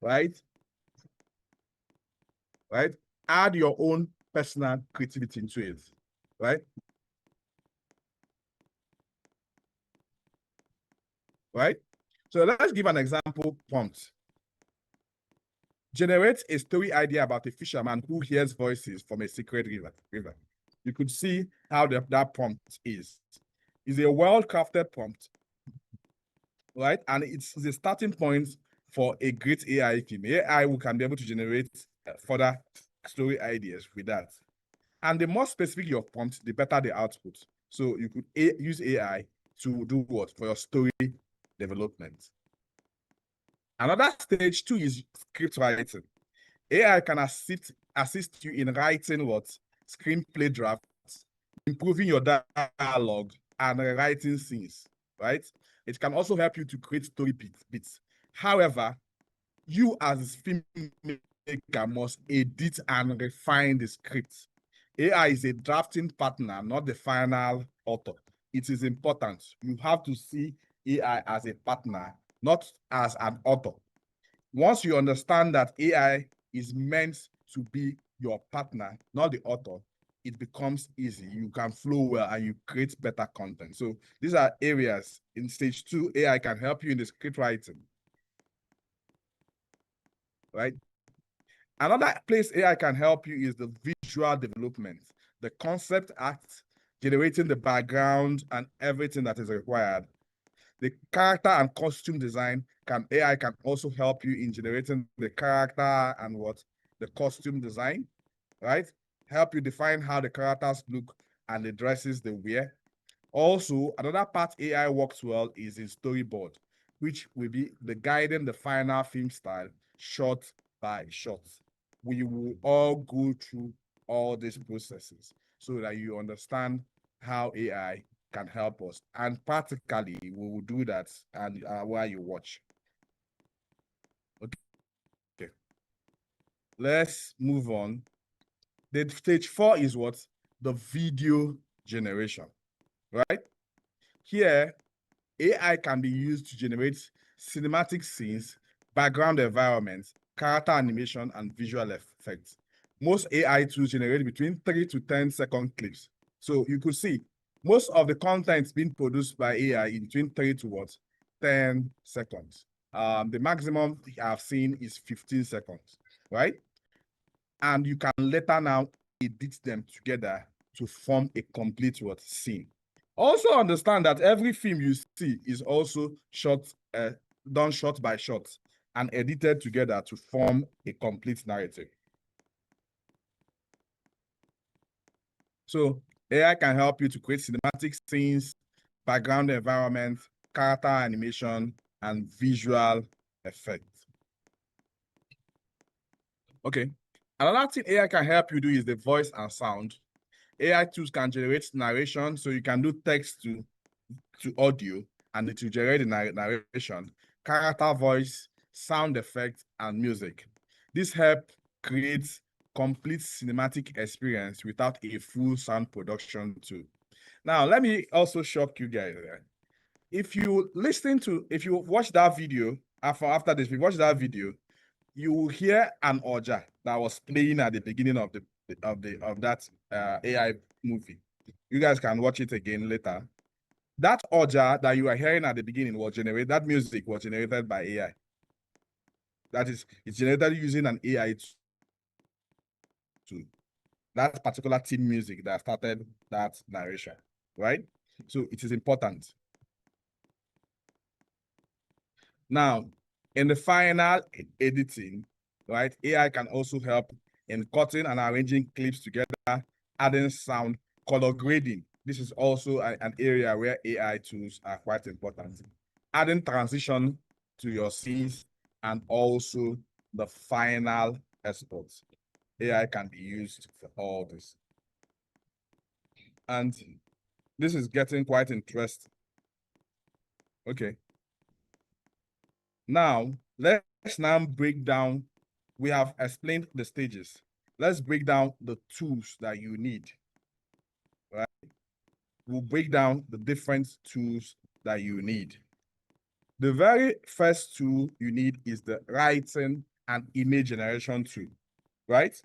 right? Right? Add your own personal creativity into it, right? Right? So let's give an example prompt. Generate a story idea about a fisherman who hears voices from a secret river. You could see how that prompt is. It's a well-crafted prompt, right? And it's the starting point for a great AI film. AI can be able to generate further story ideas with that. And the more specific your prompt, the better the output. So you could use AI to do what? For your story development. Another stage two is script writing. AI can assist you in writing what? Screenplay drafts, improving your dialogue, and writing scenes, right? It can also help you to create story bits. However, you as a filmmaker must edit and refine the script. AI is a drafting partner, not the final author. It is important. You have to see AI as a partner, not as an author. Once you understand that AI is meant to be your partner, not the author, it becomes easy. You can flow well and you create better content. So these are areas in stage two. AI can help you in the script writing, right? Another place AI can help you is the visual development, the concept art, generating the background and everything that is required. The character and costume design AI can also help you in generating the character and what? The costume design, right? Help you define how the characters look and the dresses they wear. Also, another part AI works well is in storyboard, which will be the guiding the final film style shot by shot. We will all go through all these processes so that you understand how AI can help us. And practically, we will do that and while you watch. Okay. Let's move on. The stage four is what? The video generation, right? Here, AI can be used to generate cinematic scenes, background environments, character animation, and visual effects. Most AI tools generate between 3 to 10-second clips. So you could see most of the content being produced by AI in between 3 to what? 10 seconds. The maximum I've seen is 15 seconds, right? And you can later now edit them together to form a complete what? Scene. Also understand that every film you see is also done shot by shot and edited together to form a complete narrative. So AI can help you to create cinematic scenes, background environment, character animation, and visual effects. Okay. Another thing AI can help you do is the voice and sound. AI tools can generate narration, so you can do text to audio, and it will generate the narration, character voice, sound effects, and music. This help create complete cinematic experience without a full sound production tool. Now, let me also shock you guys. If you watch that video, after this, if you watch that video, you will hear an Oja that was playing at the beginning of that AI movie. You guys can watch it again later. That Oja that you are hearing at the beginning that music was generated by AI. That is, it's generated using an AI tool. That particular theme music that started that narration, right? So it is important. Now, in the final editing, right, AI can also help in cutting and arranging clips together, adding sound, color grading. This is also an area where AI tools are quite important. Adding transition to your scenes and also the final exports. AI can be used for all this. And this is getting quite interesting. Okay. Now, let's now break down. We have explained the stages. Let's break down the tools that you need, right? We'll break down the different tools that you need. The very first tool you need is the writing and image generation tool, right?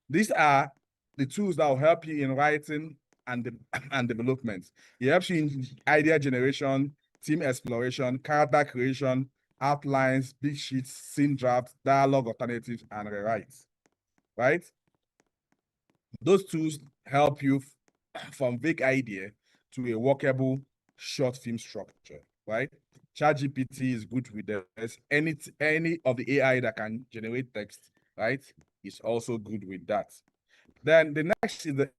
These are the tools that will help you in writing and development. It helps you in idea generation, team exploration, character creation, outlines, big sheets, scene drafts, dialogue alternatives, and rewrites, right? Those tools help you from vague idea to a workable short film structure, right? ChatGPT is good with this. Any of the AI that can generate text, right, is also good with that. Then the next is the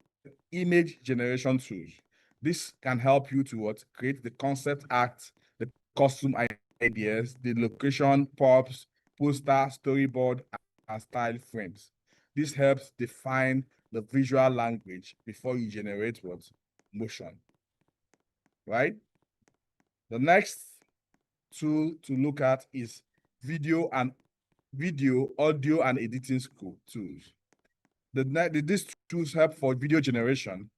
image generation tools. This can help you to create the concept art, the costume ideas, the location, props, poster, storyboard, and style frames. This helps define the visual language before you generate motion, right? The next tool to look at is video, audio, and editing tools. These tools help for video generation,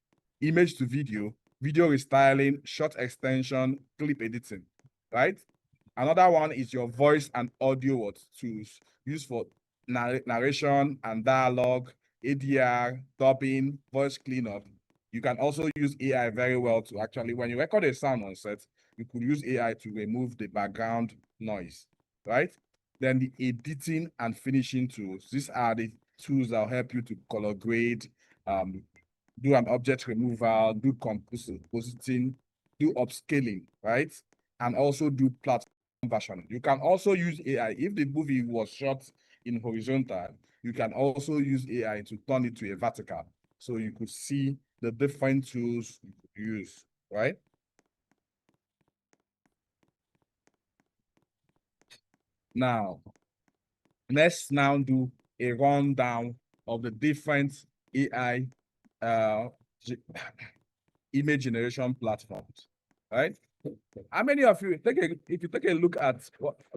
image to video restyling, shot extension, clip editing, right? Another one is your voice and audio tools used for narration and dialogue, ADR, dubbing, voice cleanup. You can also use AI very well to actually, when you record a sound on set, you could use AI to remove the background noise, right? Then the editing and finishing tools. These are the tools that will help you to color grade, do an object removal, do compositing, do upscaling, right? And also do platform version. You can also use AI. If the movie was shot in horizontal, you can also use AI to turn it to a vertical. So you could see the different tools you could use, right? Now, let's now do a rundown of the different AI image generation platforms, right? How many of you if you take a look at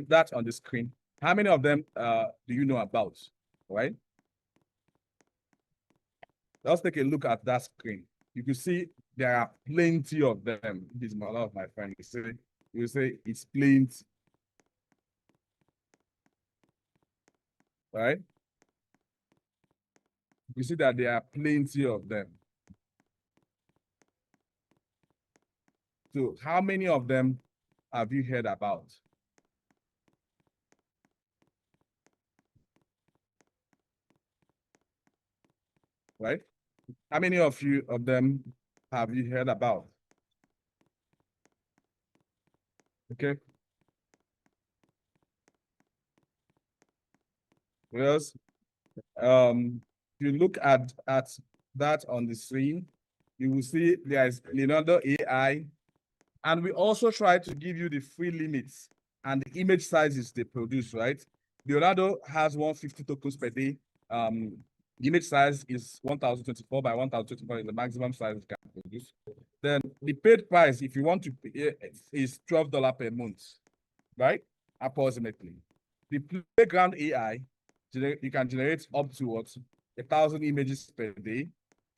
that on the screen, how many of them do you know about, right? Let's take a look at that screen. You can see there are plenty of them. This is a lot of my friends. You say it's plenty, right? You see that there are plenty of them. So how many of them have you heard about? Right? How many of them have you heard about? Okay. Yes. If you look at that on the screen, you will see there is Leonardo AI, and we also try to give you the free limits and the image sizes they produce, right? Leonardo has 150 tokens per day. The image size is 1024 by 1024 is the maximum size it can produce. Then the paid price, if you want to pay, is $12 per month, right? Approximately. The playground AI, you can generate up to what? 1,000 images per day.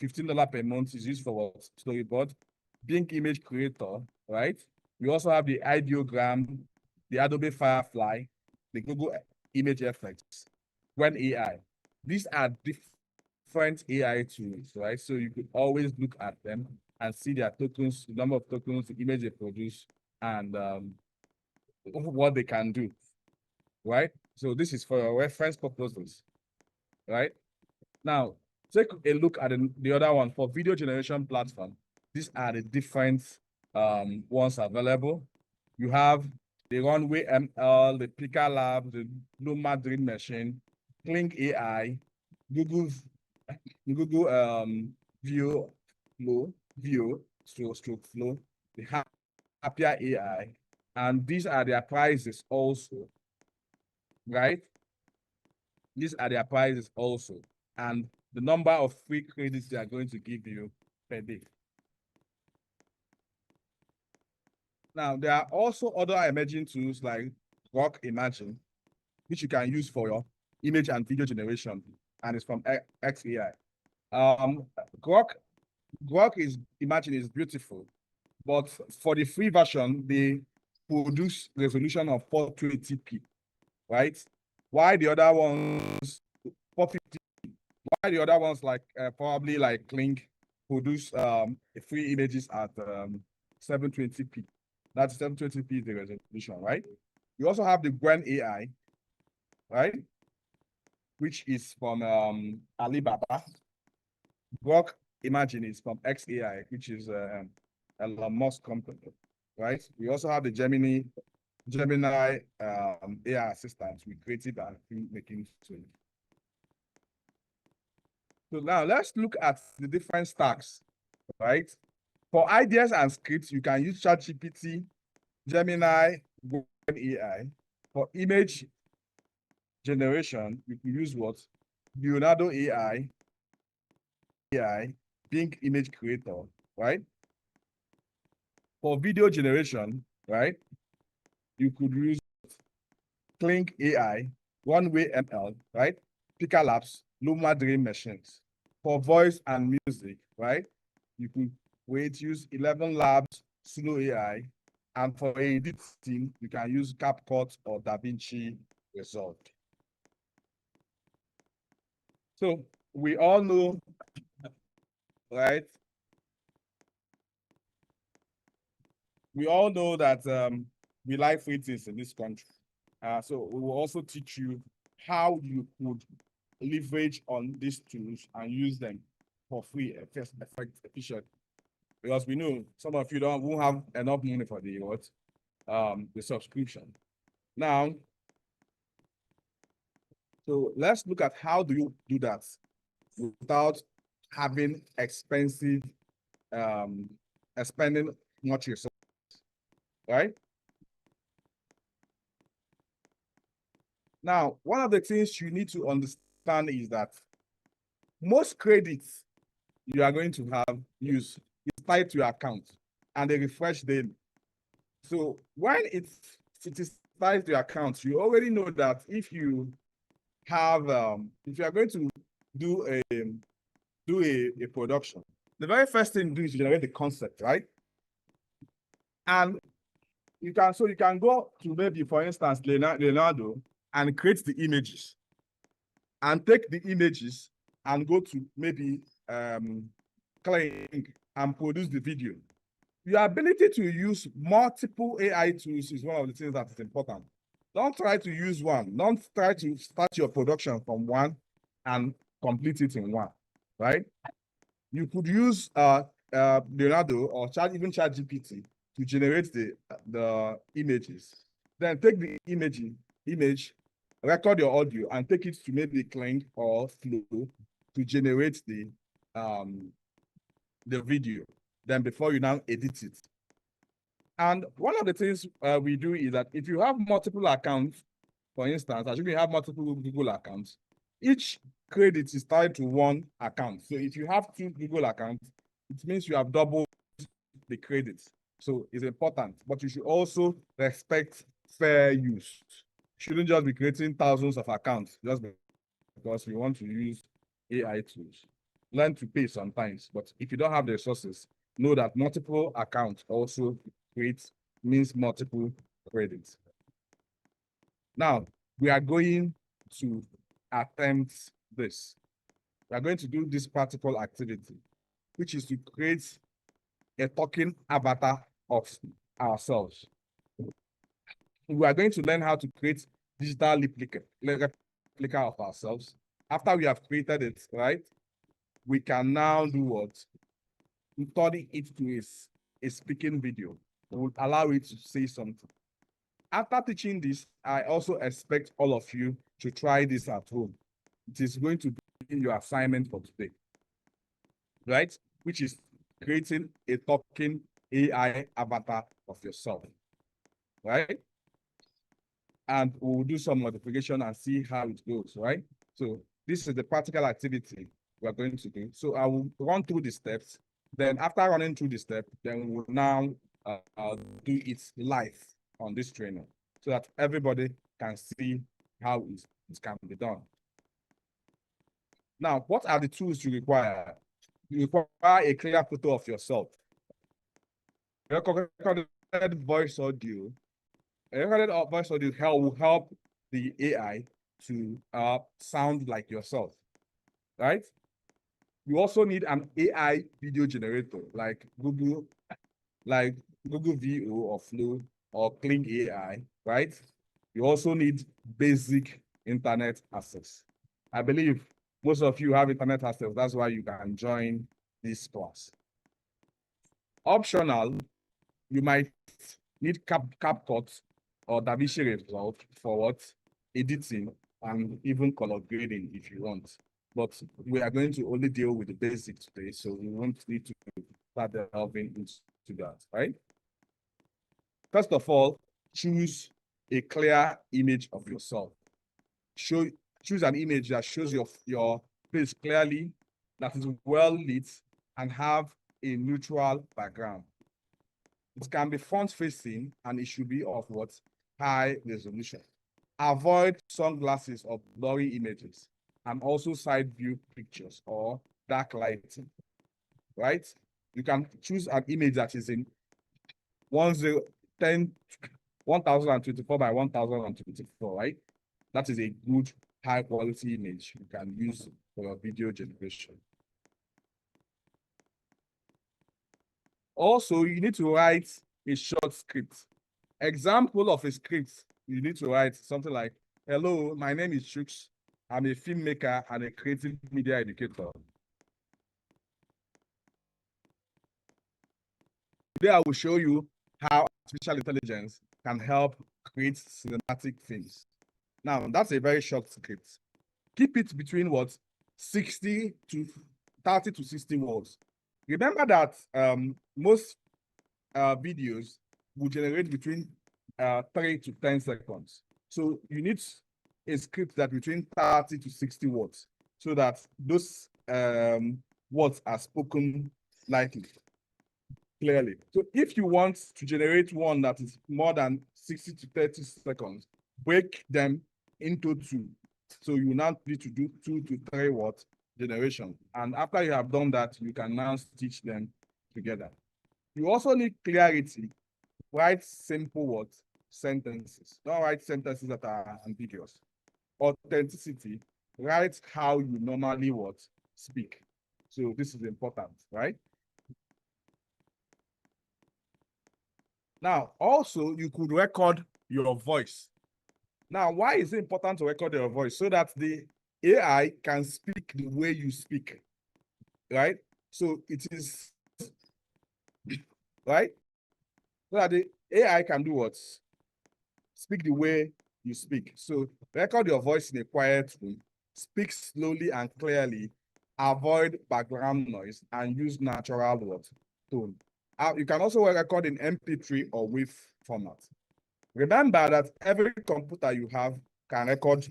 $15 per month is used for what? Storyboard. Bing image creator, right? We also have the ideogram, the Adobe Firefly, the Google image effects, When AI. These are different AI tools, right? So you could always look at them and see their tokens, the number of tokens, the image they produce, and what they can do, right? So this is for reference purposes, right? Now, take a look at the other one for video generation platform. These are the different ones available. You have the Runway ML, the Pika Lab, the Luma Dream Machine, Clink AI, Google's Google View stroke flow, the Happier AI, and these are their prices also, right? These are their prices also, and the number of free credits they are going to give you per day. Now, there are also other emerging tools like Grok Imagine, which you can use for your image and video generation, and it's from XAI. Grok Imagine is beautiful, but for the free version, they produce resolution of 420p, right? Why the other ones 450? Why the other ones like probably like Clink produce free images at 720p? That's 720p is the resolution, right? You also have the Gwen AI, right? Which is from Alibaba. Grok Imagine is from XAI, which is Elon Musk company, right? We also have the Gemini AI assistant with creative and filmmaking tools. So now let's look at the different stacks, right? For ideas and scripts, you can use ChatGPT, Gemini, Google AI. For image generation, you can use what? Leonardo AI, Bing image creator, right? For video generation, right? You could use Clink AI, Runway ML, right? Pika Labs, Luma Dream Machines. For voice and music, right? You could use 11 Labs, Solo AI. And for editing, you can use CapCut or DaVinci Resolve. So we all know, right? We all know that we like free things in this country. So we will also teach you how you could leverage on these tools and use them for free, efficient. Because we know some of you won't have enough money for the subscription. Now, so let's look at how do you do that without having expensive, spending much resources, right? Now, one of the things you need to understand is that most credits you are going to have use is tied to your account and they refresh daily. So when it is tied to your account, you already know that if you have if you are going to do a production, the very first thing you do is to generate the concept, right? And you can go to maybe, for instance, Leonardo and create the images and take the images and go to maybe Clink and produce the video. Your ability to use multiple AI tools is one of the things that is important. Don't try to use one. Don't try to start your production from one and complete it in one, right? You could use Leonardo or even ChatGPT to generate the images. Then take the image, record your audio, and take it to maybe Clink or Flow to generate the video. Then before you now edit it. And one of the things we do is that if you have multiple accounts, for instance, assuming you have multiple Google accounts, each credit is tied to one account. So if you have two Google accounts, it means you have doubled the credits. So it's important, but you should also respect fair use. You shouldn't just be creating thousands of accounts just because you want to use AI tools. Learn to pay sometimes, but if you don't have the resources, know that multiple accounts also means multiple credits. Now, we are going to attempt this. We are going to do this practical activity, which is to create a talking avatar of ourselves. We are going to learn how to create digital replica of ourselves. After we have created it, right, we can now do what? Turn it to a speaking video. It will allow it to say something. After teaching this, I also expect all of you to try this at home. It is going to be your assignment for today, right? Which is creating a talking AI avatar of yourself, right? And we'll do some modification and see how it goes, right? So this is the practical activity we're going to do. So I will run through the steps. Then after running through the step, then we will now do it live on this training so that everybody can see how it can be done. Now, what are the tools you require? You require a clear photo of yourself. Recorded voice audio. A recorded voice audio will help the AI to sound like yourself, right? You also need an AI video generator like Google VO or Flow or Kling AI, right? You also need basic internet access. I believe most of you have internet access. That's why you can join this class. Optional, you might need CapCut or DaVinci Resolve for what? Editing and even color grading if you want. But we are going to only deal with the basics today, so we won't need to start delving into that, right? First of all, choose a clear image of yourself. Choose an image that shows your face clearly, that is well lit, and have a neutral background. It can be front-facing, and it should be of what? High resolution. Avoid sunglasses or blurry images, and also side view pictures or dark lighting, right? You can choose an image that is in 1024 by 1024, right? That is a good high quality image you can use for your video generation. Also, you need to write a short script. Example of a script, you need to write something like, hello, my name is Chuks. I'm a filmmaker and a creative media educator. Today, I will show you how artificial intelligence can help create cinematic films. Now, that's a very short script. Keep it between what? 30 to 60 words. Remember that most videos will generate between 3 to 10 seconds. So you need a script that between 30 to 60 words so that those words are spoken lightly, clearly. So if you want to generate one that is more than 60 to 30 seconds, break them into two. So you now need to do 2 to 3 word generation. And after you have done that, you can now stitch them together. You also need clarity. Write simple words, sentences. Don't write sentences that are ambiguous. Authenticity. Write how you normally speak. So this is important, right? Now, also, you could record your voice. Now, why is it important to record your voice? So that the AI can speak the way you speak, right? So it is, right? So that the AI can do what? Speak the way you speak. So record your voice in a quiet way, speak slowly and clearly, avoid background noise, and use natural tone. You can also record in MP3 or WAV format. Remember that every computer you have can record,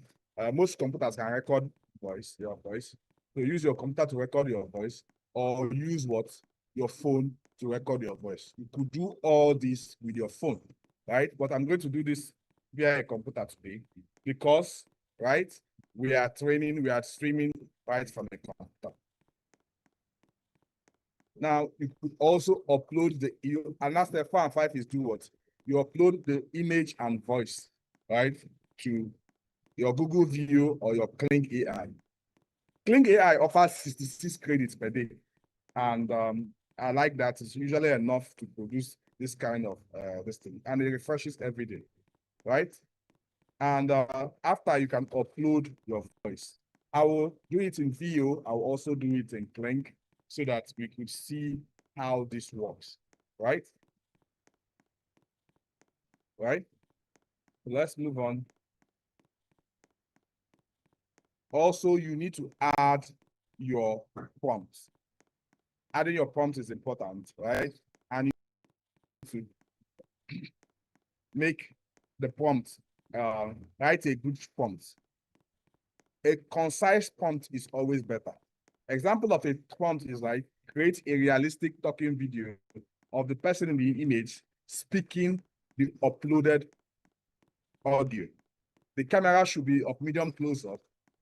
most computers can record your voice. So use your computer to record your voice, or use what? Your phone to record your voice. You could do all this with your phone, right? But I'm going to do this via a computer today because, right, we are streaming right from a computer. Now, you could also upload and that's step 4 and 5 is do what? You upload the image and voice, right, to your Google View or your Kling AI. Kling AI offers 66 credits per day. And I like that. It's usually enough to produce this kind of this thing. And it refreshes every day, right? And after you can upload your voice. I will do it in VO. I will also do it in Kling so that we could see how this works, right? Right? Let's move on. Also, you need to add your prompts. Adding your prompts is important, right? And you need to make the prompt, write a good prompt. A concise prompt is always better. Example of a prompt is like, create a realistic talking video of the person in the image speaking the uploaded audio. The camera should be of medium close-up,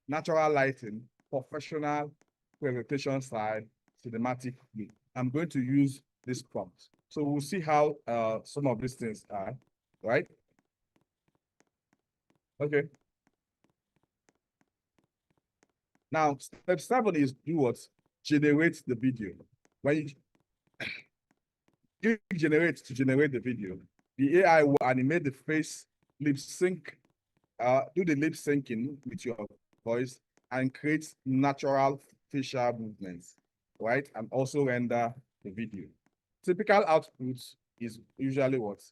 natural lighting, professional presentation style, cinematic view. I'm going to use this prompt. So we'll see how some of these things are, right? Okay. Now, step 7 is do what? Generate the video. When you generate the video, the AI will animate the face, lip sync, do the lip syncing with your voice and create natural facial movements, right? And also render the video. Typical output is usually what?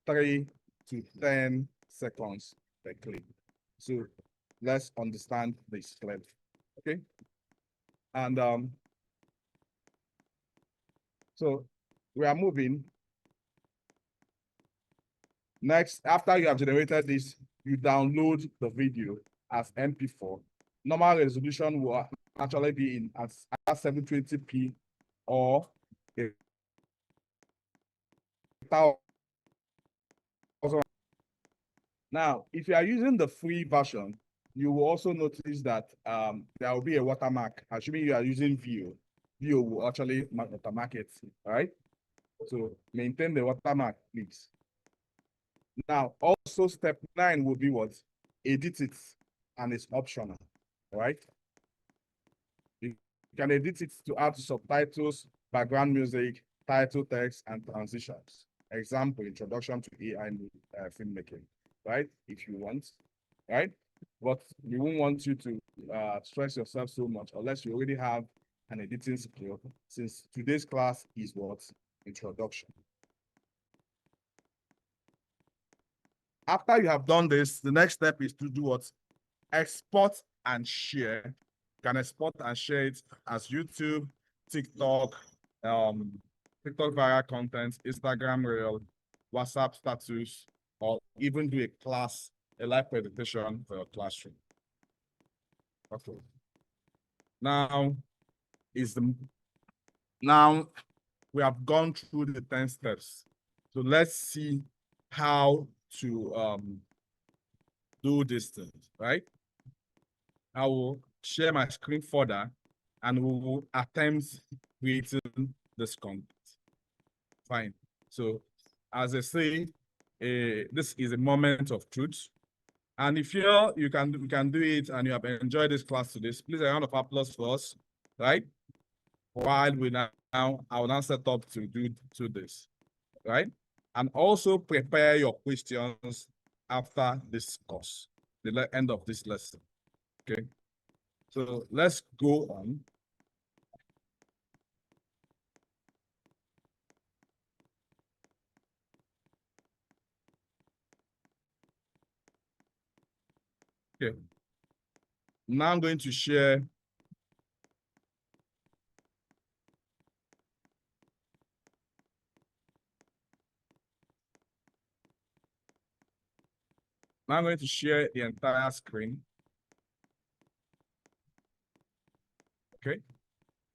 3 to 10 seconds per clip. So let's understand this clearly, okay? And so we are moving. Next, after you have generated this, you download the video as MP4. Normal resolution will actually be in as 720p or 1000. Now, if you are using the free version, you will also notice that there will be a watermark. Assuming you are using View, View will actually watermark it, right? So maintain the watermark, please. Now, also step 9 will be what? Edit it, and it's optional, right? You can edit it to add subtitles, background music, title text, and transitions. Example, introduction to AI filmmaking, right? If you want, right? But we won't want you to stress yourself so much unless you already have an editing skill, since today's class is what? Introduction. After you have done this, the next step is to do what? Export and share. You can export and share it as YouTube, TikTok, TikTok viral content, Instagram Reel, WhatsApp status, or even do a live presentation for your classroom. Okay. Now now we have gone through the 10 steps. So let's see how to do these things, right? I will share my screen further and we will attempt creating this content. Fine. So as I say, this is a moment of truth. And if you can do it and you have enjoyed this class today, please a round of applause for us, right? While I will now set up to do this, right? And also prepare your questions after this course, the end of this lesson, okay? So let's go on. Okay. Now I'm going to share the entire screen. Okay,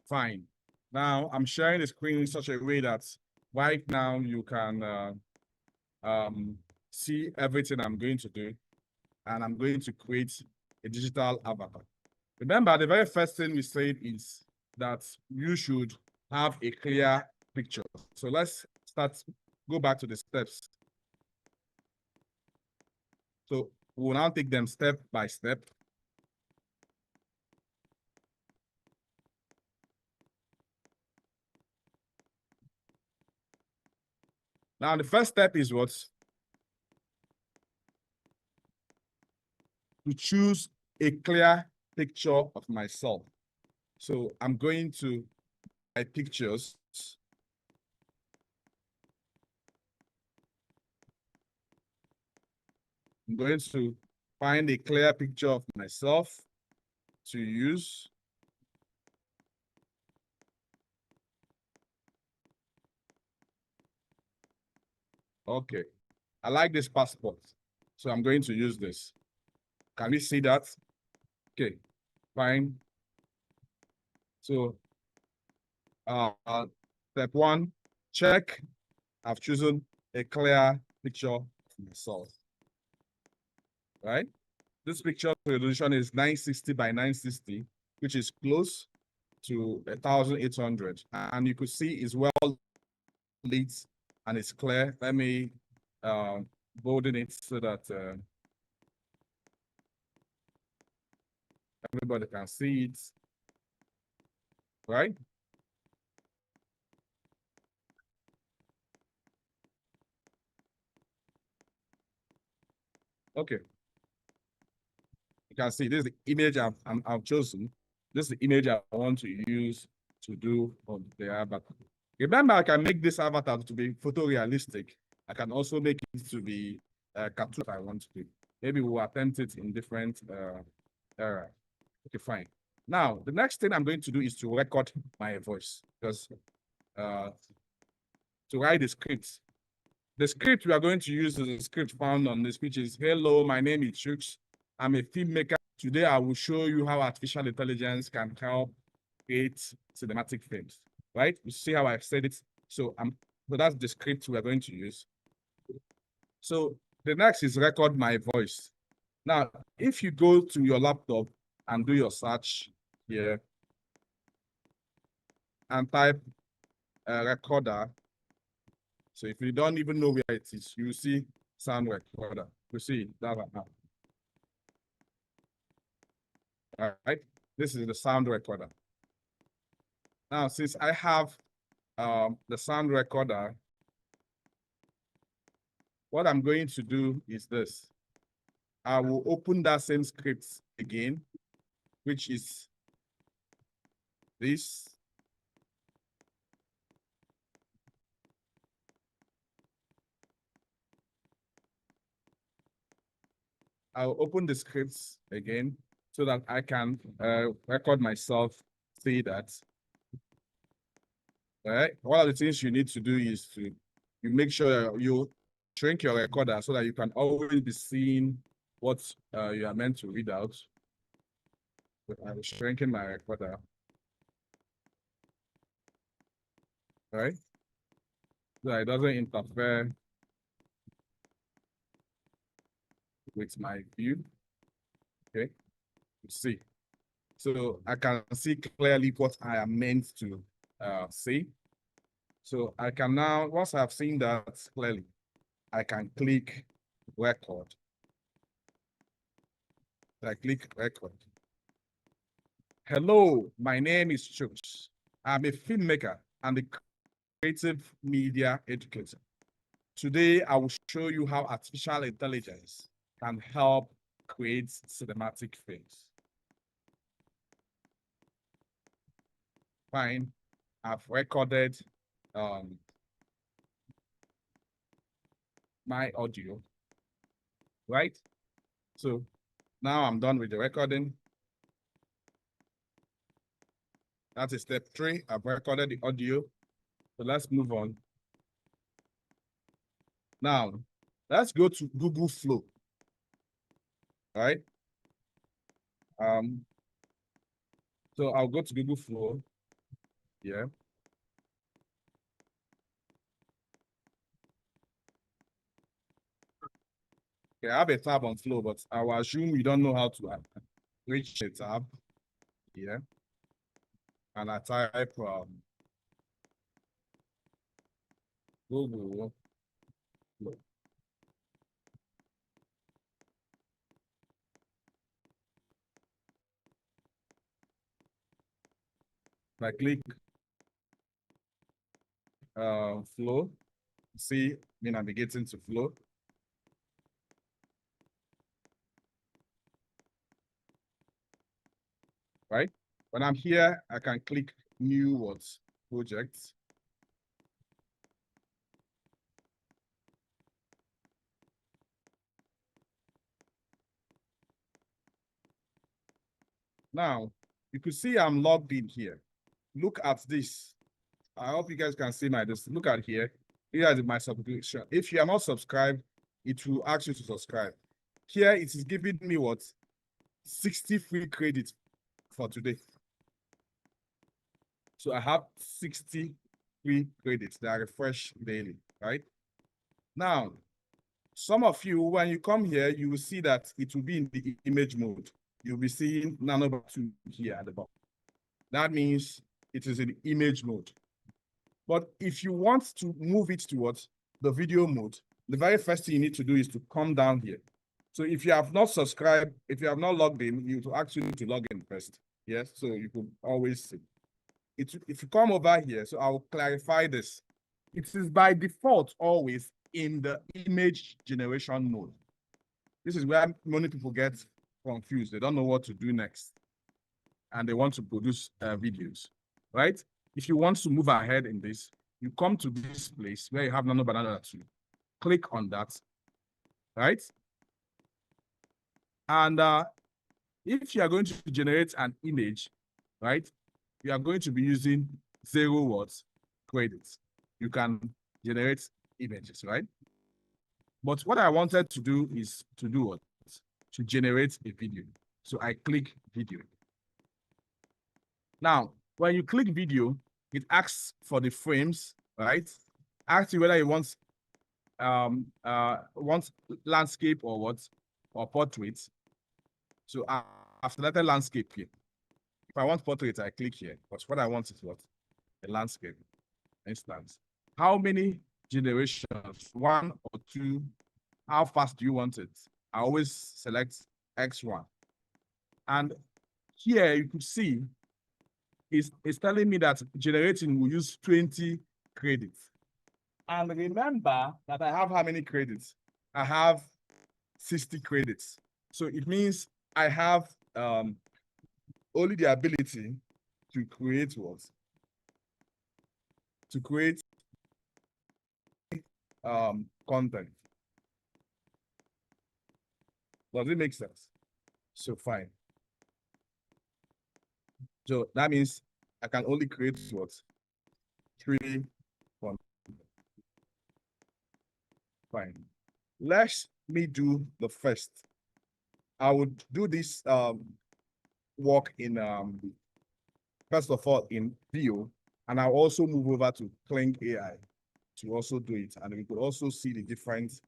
fine. Now I'm sharing the screen in such a way that right now you can see everything I'm going to do, and I'm going to create a digital avatar. Remember, the very first thing we said is that you should have a clear picture. So let's go back to the steps. So we'll now take them step by step. Now, the first step is what? To choose a clear picture of myself. So I'm going to my pictures. I'm going to find a clear picture of myself to use. Okay, I like this passport, so I'm going to use this. Can we see that? Okay, fine. So, step one, check. I've chosen a clear picture of myself, right? This picture resolution is 960 by 960, which is close to 1,800. And you could see it's well lit and it's clear. Let me bolden it so that everybody can see it, right? Okay. You can see this is the image I've chosen. This is the image I want to use to do on the avatar. Remember, I can make this avatar to be photorealistic. I can also make it to be cartoon if I want to do. Maybe we'll attempt it in different era. Okay, fine. Now, the next thing I'm going to do is to record my voice because to write the script. The script we are going to use is a script found on this, which is, hello, my name is Chooks. I'm a filmmaker. Today, I will show you how artificial intelligence can help create cinematic films, right? You see how I've said it? So that's the script we are going to use. So the next is record my voice. Now, if you go to your laptop and do your search here and type recorder, so if you don't even know where it is, you see sound recorder. You see that right now. All right, this is the sound recorder. Now, since I have the sound recorder, what I'm going to do is this. I will open that same script again, which is this. I'll open the scripts again so that I can record myself, say that. All right. One of the things you need to do is you make sure you shrink your recorder so that you can always be seeing what you are meant to read out. So I'm shrinking my recorder. All right. So that it doesn't interfere with my view. Okay. You see. So I can see clearly what I am meant to say. So I can now, once I've seen that clearly, I can click record. I click record. Hello, my name is Chooks. I'm a filmmaker and a creative media educator. Today, I will show you how artificial intelligence can help create cinematic films. Fine, I've recorded my audio, right? So now I'm done with the recording. That is step 3. I've recorded the audio. So let's move on. Now, let's go to Google Flow. All right. So I'll go to Google Flow. Yeah. Okay, I have a tab on Flow, but I will assume you don't know how to reach the tab. Yeah. And I type Google Flow. If I click Flow, see me navigating to Flow. Right? When I'm here, I can click New Words Projects. Now, you could see I'm logged in here. Look at this. I hope you guys can see my this. Look at here. Here is my subscription. If you are not subscribed, it will ask you to subscribe. Here it is giving me what? 60 free credits for today. So I have 60 free credits that I refresh daily, right? Now, some of you, when you come here, you will see that it will be in the image mode. You'll be seeing number 2 here at the bottom. That means it is in image mode. But if you want to move it towards the video mode, the very first thing you need to do is to come down here. So if you have not subscribed, if you have not logged in, you actually need to log in first. Yes, so you can always see. If you come over here, so I'll clarify this. It is by default always in the image generation mode. This is where many people get confused. They don't know what to do next. And they want to produce videos, right? If you want to move ahead in this, you come to this place where you have Nano Banana 2. Click on that, right? And if you are going to generate an image, right, you are going to be using 0 watts credits. You can generate images, right? But what I wanted to do is to do what? To generate a video. So I click video. Now, when you click video, it asks for the frames, right? Asks you whether you want landscape or what, or portrait. So I've selected landscape here. If I want portrait, I click here. But what I want is what? A landscape instance. How many generations? 1 or 2? How fast do you want it? I always select X1. And here you could see it's telling me that generating will use 20 credits. And remember that I have how many credits? I have 60 credits. So it means I have only the ability to create what? To create content. Does it make sense? So fine. So that means I can only create what? 3 content. Fine. Let me do the first. I would do this work in first of all in View, and I'll also move over to Kling AI to also do it, and we could also see the different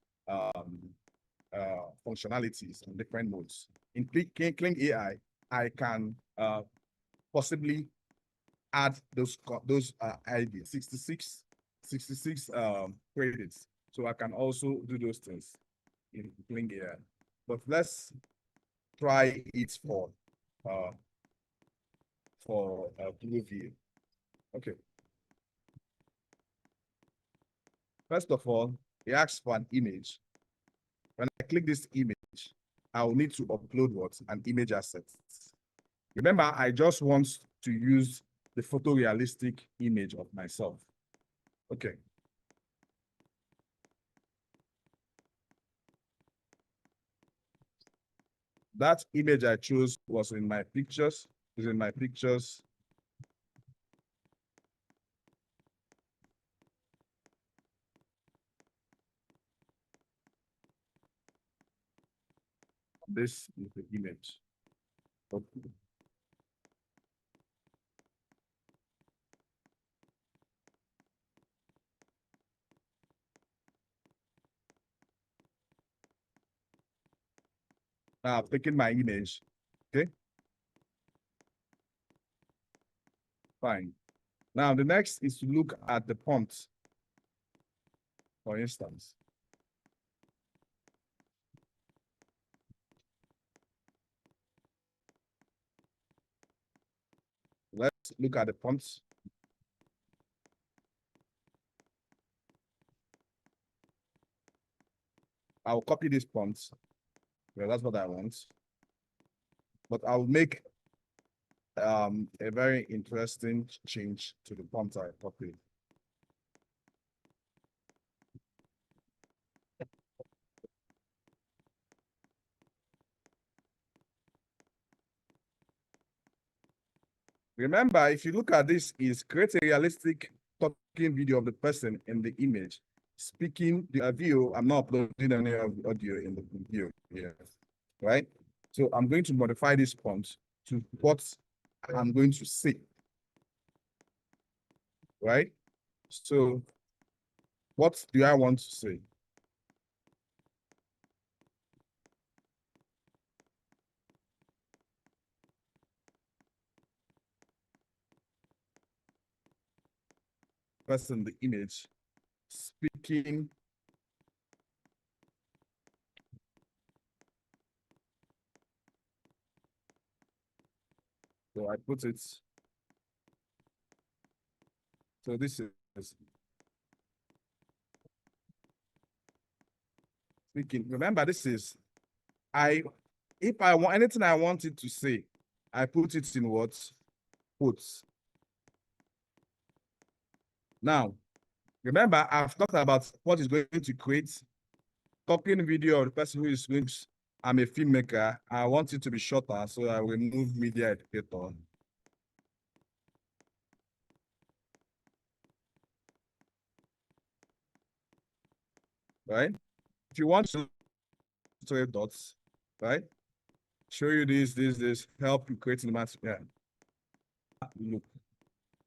functionalities and different modes. In Kling AI, I can possibly add those ideas, 66 credits. So I can also do those things in Kling AI. But let's try it for Blue View. Okay. First of all, it asks for an image. When I click this image, I will need to upload what? An image asset. Remember, I just want to use the photorealistic image of myself. Okay. That image I chose was in my pictures. Is in my pictures. This is the image. Okay. Now I've taken my image. Okay, fine. Now the next is to look at the prompt, for instance. Let's look at the prompts. I'll copy these prompts. Well, that's what I want. But I'll make a very interesting change to the prompt I copied. Remember, if you look at this, is create a realistic talking video of the person in the image. Speaking the video, I'm not uploading any audio in the video here, right? So I'm going to modify this prompt to what I'm going to say, right? So what do I want to say? Person, the image, speaking. So I put it. So this is speaking. Remember, this is if I want anything I wanted to say, I put it in what? Quotes. Now, remember, I've talked about what is going to create talking video of the person who is going to, I'm a filmmaker. I want it to be shorter, so I will remove media educator. Right? If you want to 3 dots, right? Show you this, help you create the math. Yeah. Look,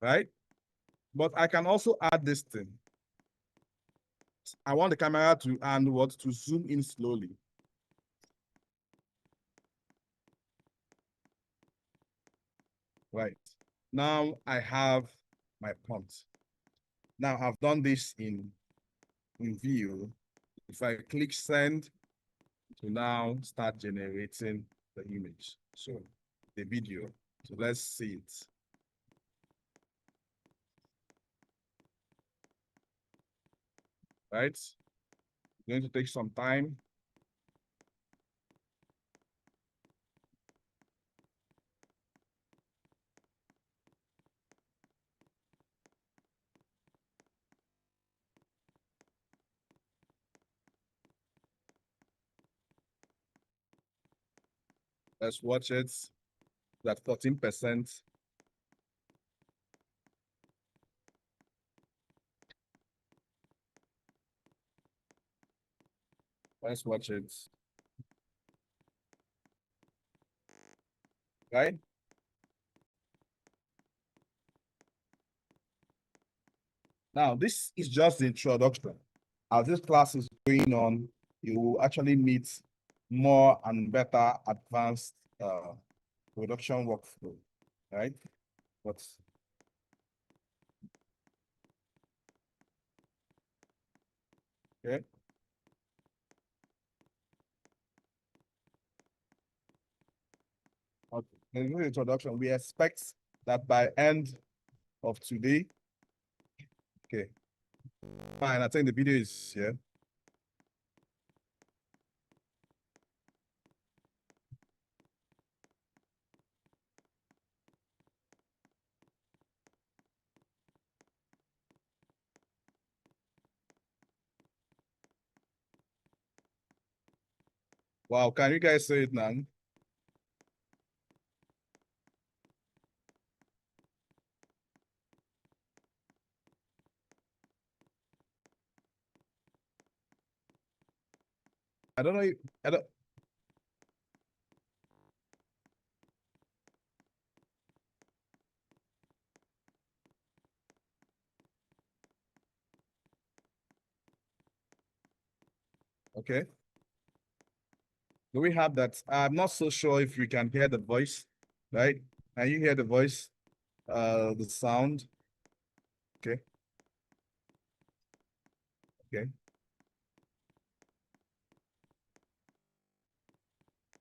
right? But I can also add this thing. I want the camera to and what to zoom in slowly. Right. Now I have my prompt. Now I've done this in view. If I click send, to now start generating the image. So the video. So let's see it. Right? It's going to take some time. Let's watch it. That's 14%. Let's watch it. Right? Now, this is just the introduction. As this class is going on, you will actually meet more and better advanced production workflow, right? But okay. Okay. In the introduction, we expect that by end of today, okay, fine. I think the video is here. Wow, can you guys say it now? I don't know. I don't. Okay. Do we have that? I'm not so sure if you can hear the voice, right? Can you hear the voice? The sound. Okay. Okay.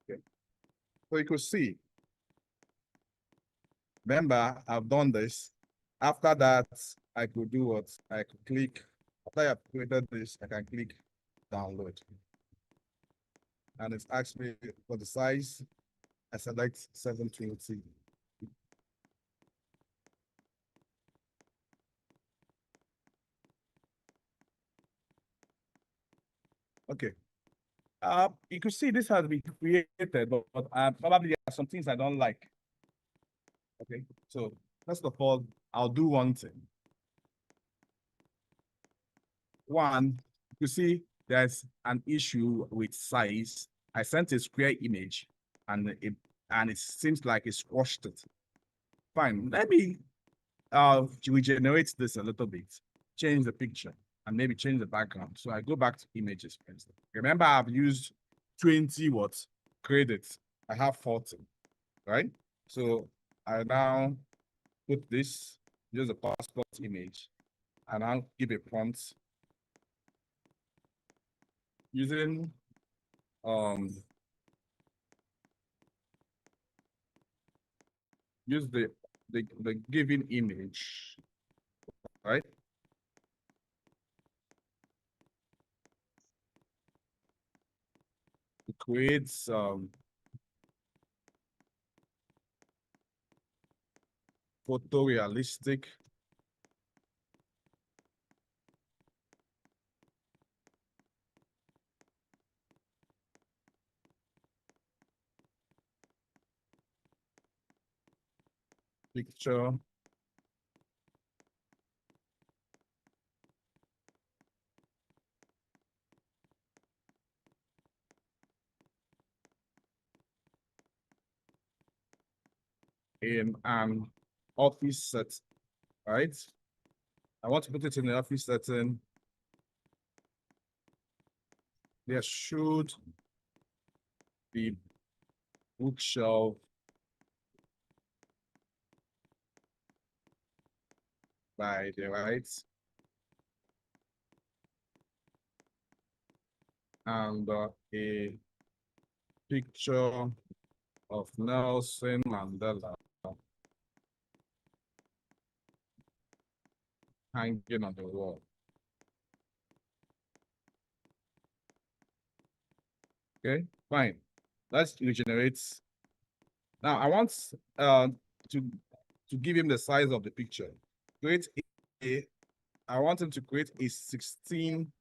Okay. So you could see. Remember, I've done this. After that, I could do what? I could click. After I've created this, I can click download. And it's actually for the size. I select 720. Okay. You can see this has been created, but probably there are some things I don't like. Okay. So first of all, I'll do one thing. One, you see there's an issue with size. I sent a square image and it seems like it squashed it. Fine. Let me regenerate this a little bit, change the picture, and maybe change the background. So I go back to images, for instance. Remember, I've used 20 what credits. I have 40, right? So I now put this, use a passport image, and I'll give a prompt using use the given image, right? To create photorealistic picture in an office set, right? I want to put it in the office setting. There should be bookshelf by the right and a picture of Nelson Mandela hanging on the wall. Okay, fine. Let's regenerate. Now I want to to give him the size of the picture. Create a I want him to create a 16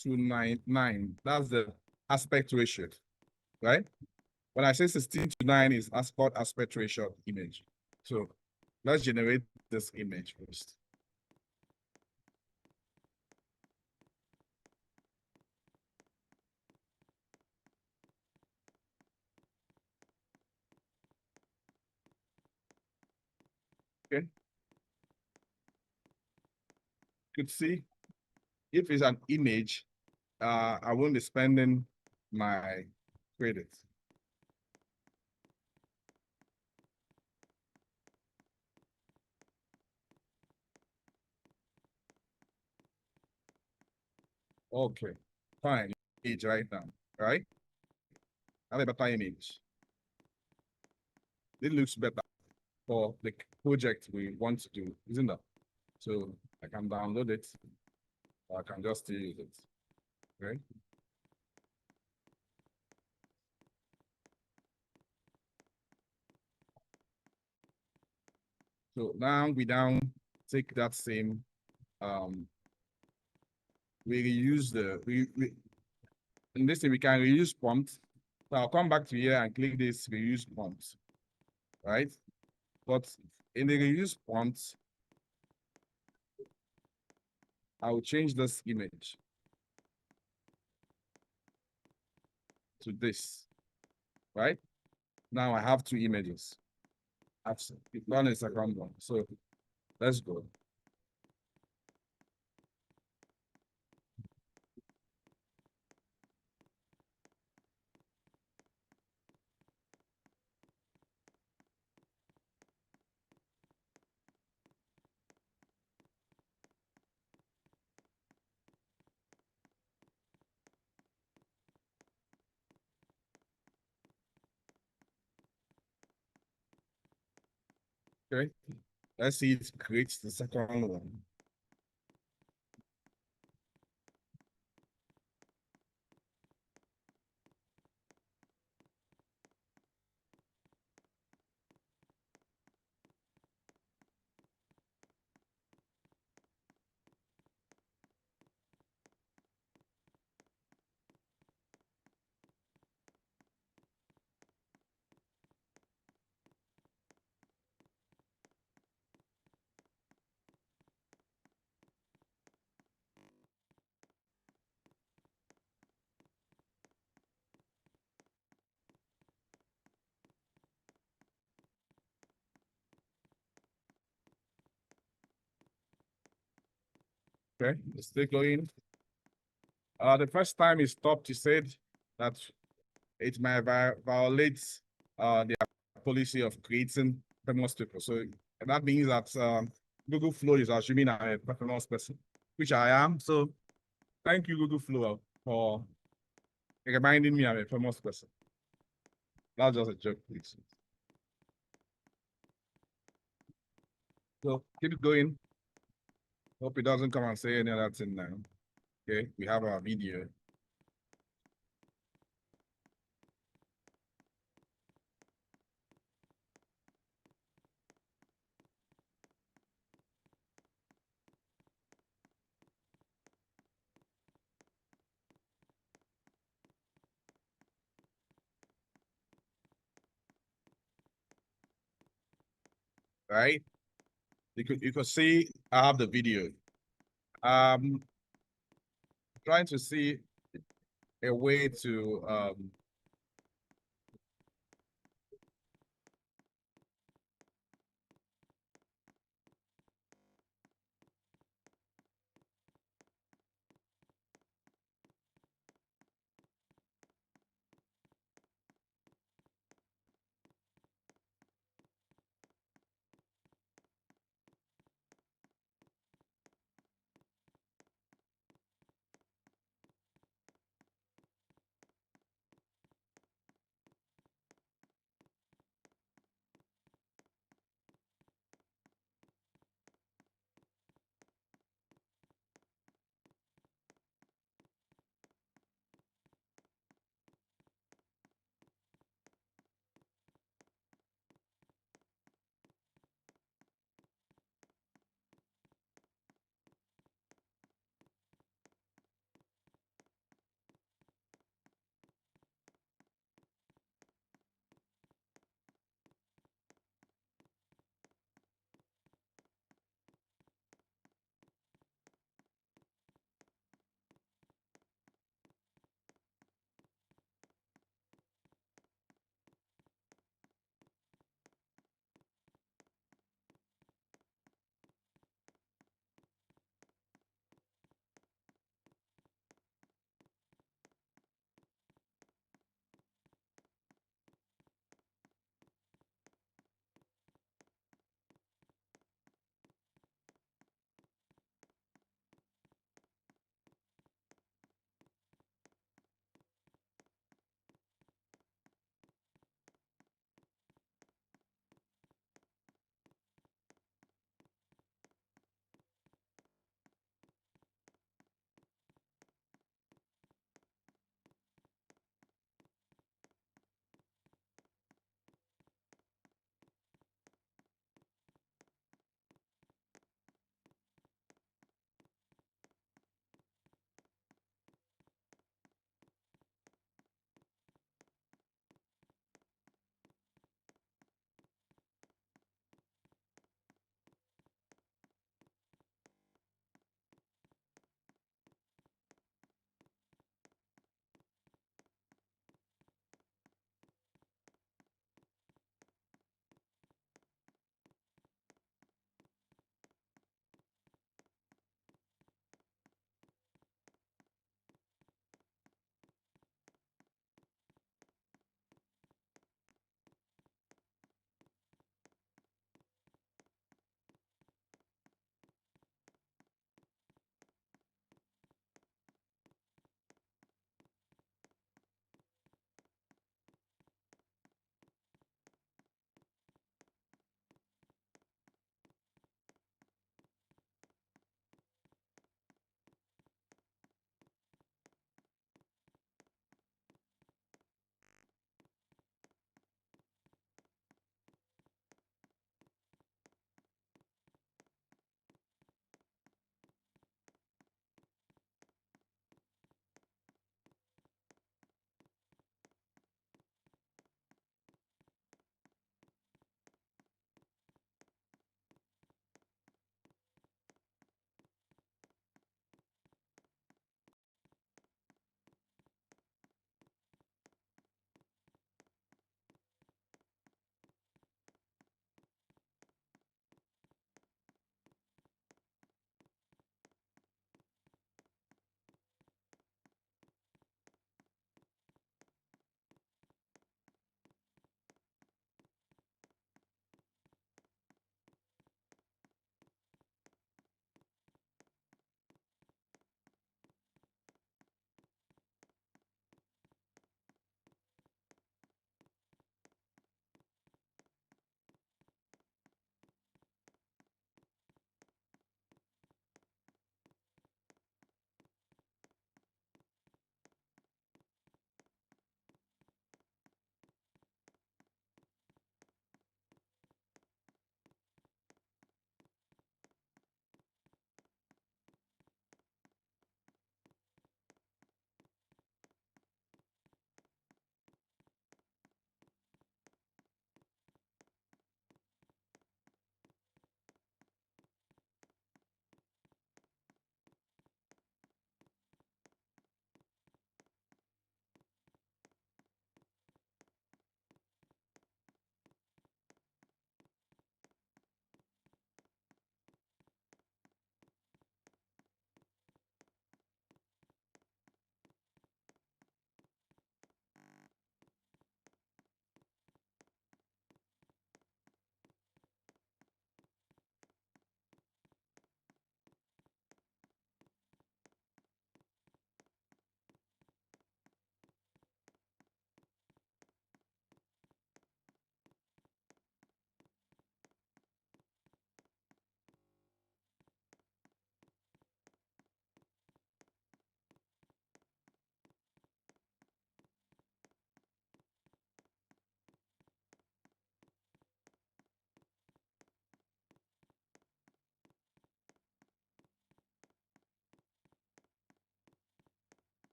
to 9. That's the aspect ratio, right? When I say 16 to 9 is aspect ratio image. So let's generate this image first. Okay. You could see if it's an image, I won't be spending my credits. Okay, fine. Image right now, right? I have a better image. It looks better for the project we want to do, isn't it? So I can download it, or I can just use it, right? So now we take that same, we reuse in this thing, we can reuse prompts. So I'll come back to here and click this reuse prompts, right? But in the reuse prompts, I will change this image to this, right? Now I have two images. I've done a second one. So let's go. Okay. Let's see it creates the second one. Okay, let's still going. The first time he stopped, he said that it might violate their policy of creating famous people. So that means that Google Flow is assuming I'm a famous person, which I am. So thank you, Google Flow, for reminding me I'm a famous person. That's just a joke, please. So keep it going. Hope it doesn't come and say any other thing now. Okay, we have our video, right? You could see I have the video. Um, trying to see a way to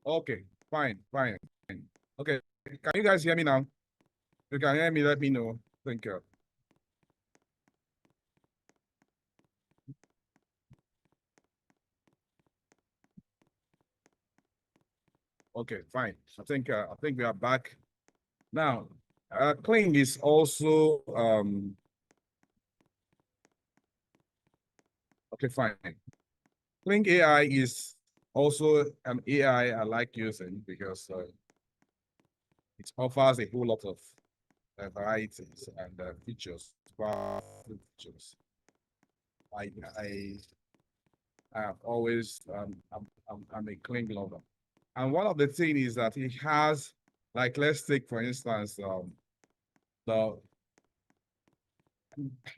Okay, fine, fine. Okay, can you guys hear me now? You can hear me, let me know. Thank you. Okay, fine. I think we are back. Now, Kling is also okay, fine. Kling AI is also an AI I like using because it offers a whole lot of varieties and features, powerful features. I I I have always I'm a Kling lover. And one of the things is that it has, like, let's take for instance the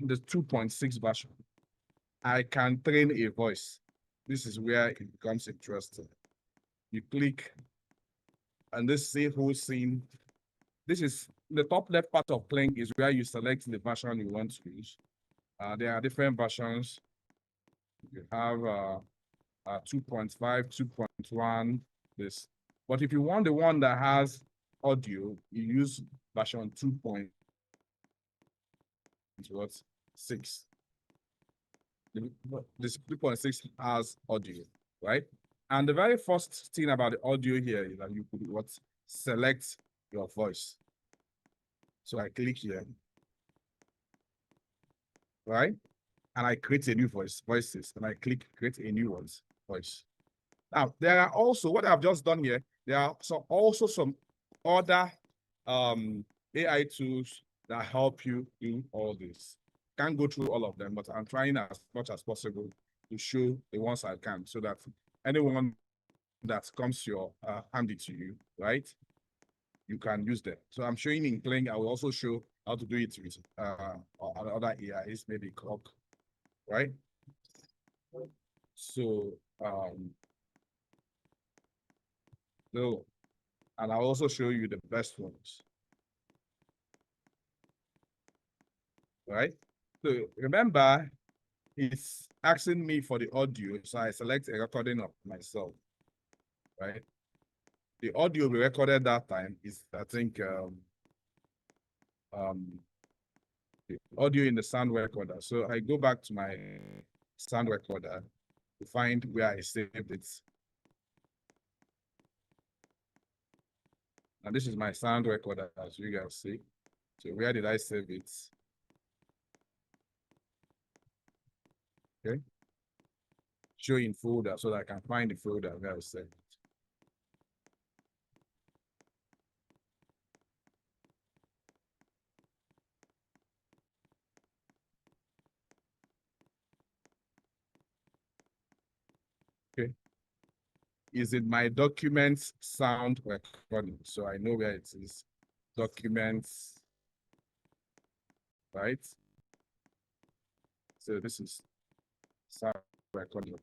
the 2.6 version. I can train a voice. This is where it becomes interesting. You click, and this save whole scene. This is the top left part of Kling is where you select the version you want to use. There are different versions. You have 2.5, 2.1, this. But if you want the one that has audio, you use version 2.6. This 2.6 has audio, right? And the very first thing about the audio here is that you could select your voice. So I click here, right? And I create a new voices, and I click create a new voice. Now, there are also, what I've just done here, there are also some other AI tools that help you do all this. Can't go through all of them, but I'm trying as much as possible to show the ones I can so that anyone that comes your handy to you, right, you can use them. So I'm showing in Kling. I will also show how to do it with other AIs, maybe Clock, right? So, so and I'll also show you the best ones, right? So remember, it's asking me for the audio, so I select a recording of myself, right? The audio we recorded that time is, I think, the audio in the sound recorder. So I go back to my sound recorder to find where I saved it. And this is my sound recorder, as you guys see. So where did I save it? Okay. Show in folder so that I can find the folder where I saved it. Okay. Is it my documents sound recording? So I know where it is. Documents, right? So this is sound recording.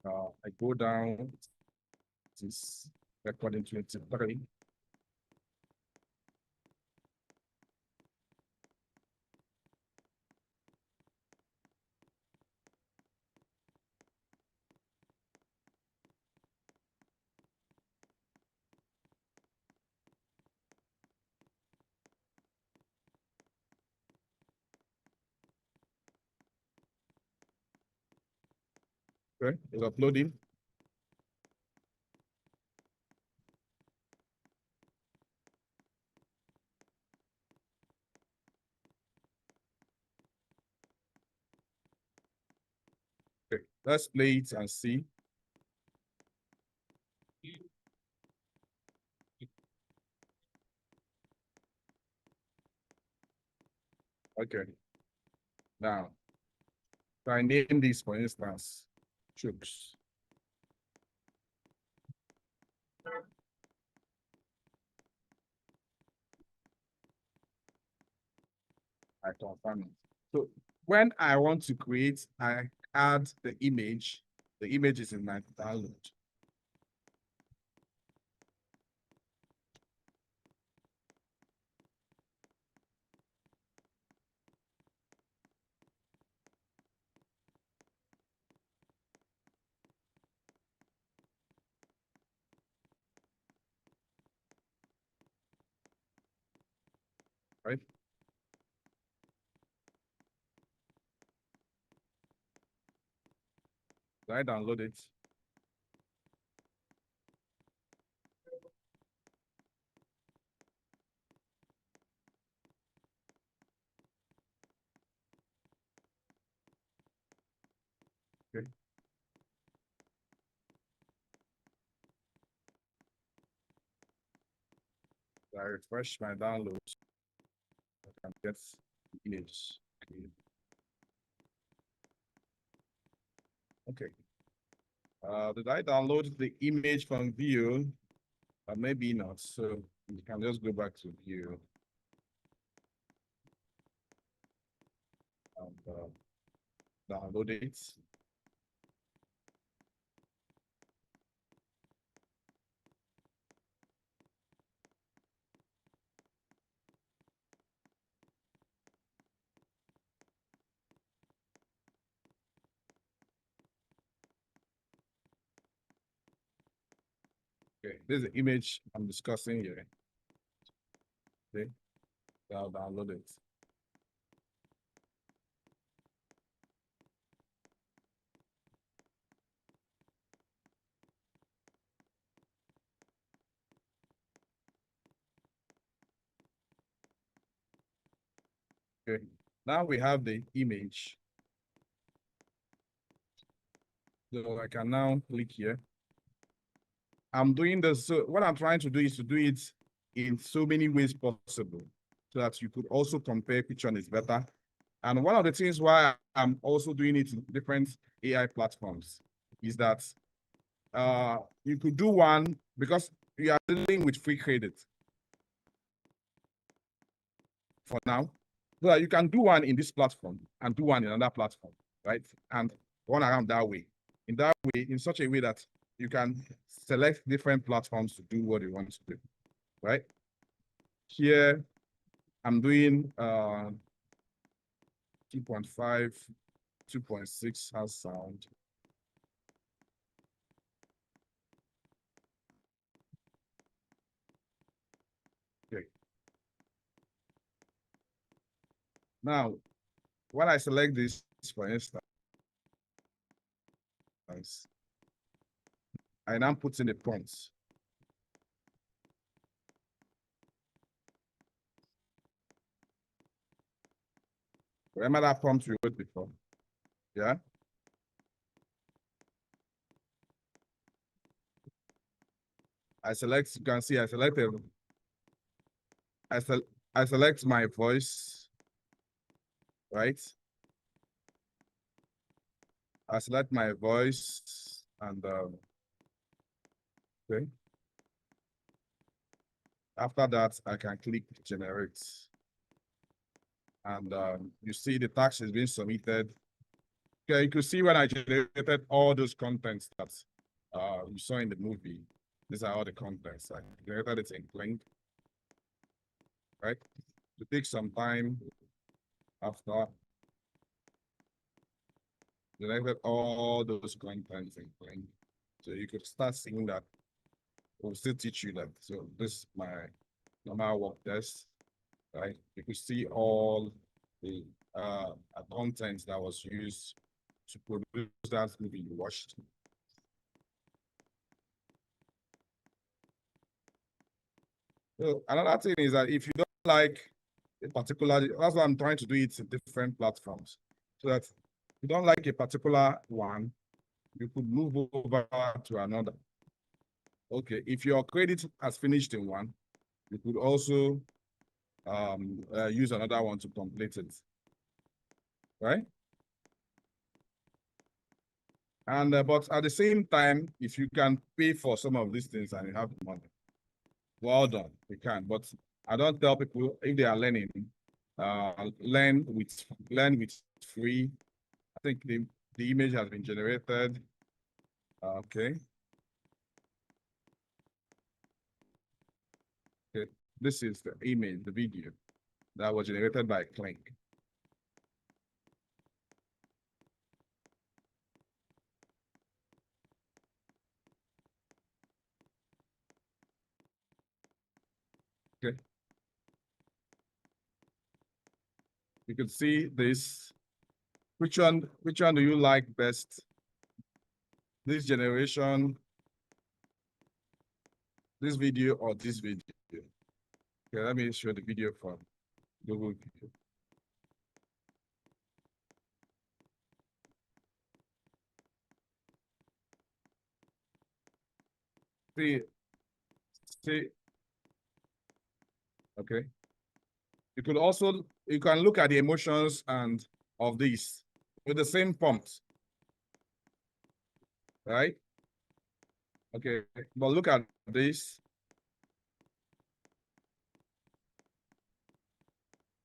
I go down, it is recording 23. Okay, it's uploading. Okay, let's play it and see. Okay, now, so I name this, for instance, Chooks. I confirm it. So when I want to create, I add the image. The image is in my download. right? Did I download it? Okay. I refresh my downloads. I can get the image. Okay. Did I download the image from view? Maybe not. So you can just go back to view and download it. Okay, this is the image I'm discussing here. Okay, I'll download it. Okay, now we have the image. So I can now click here. I'm doing this. So what I'm trying to do is to do it in so many ways possible so that you could also compare which one is better. And one of the things why I'm also doing it in different AI platforms is that you could do one because you are dealing with free credit for now. So that you can do one in this platform and do one in another platform, right? And run around that way. In that way, in such a way that you can select different platforms to do what you want to do, right? Here, I'm doing 2.5, 2.6 has sound. Okay. Now, when I select this, for instance, I now put in the prompts. Remember that prompt we wrote before? Yeah. I select, you can see I selected, I, sel I select my voice, right? I select my voice and okay. After that, I can click generate. And you see the tax is being submitted. Okay, you can see when I generated all those contents that you saw in the movie. These are all the contents. I generated it in Blink, right? To take some time after generated all those contents in Blink. So you could start seeing that. We'll still teach you that. So this is my normal work test, right? You could see all the content that was used to produce that movie you watched. So another thing is that if you don't like a particular, that's why I'm trying to do it in different platforms. So that if you don't like a particular one, you could move over to another. Okay, if your credit has finished in one, you could also use another one to complete it, right? And but at the same time, if you can pay for some of these things and you have the money, well done, you can. But I don't tell people if they are learning, learn with free. I think the image has been generated. Okay. Okay. This is the image, the video that was generated by Clink. Okay. You can see this. Which one do you like best? This generation, this video, or this video? Okay, let me show the video from Google Video. See, see, okay. You can look at the emotions and of these with the same prompt, right? Okay, but look at this.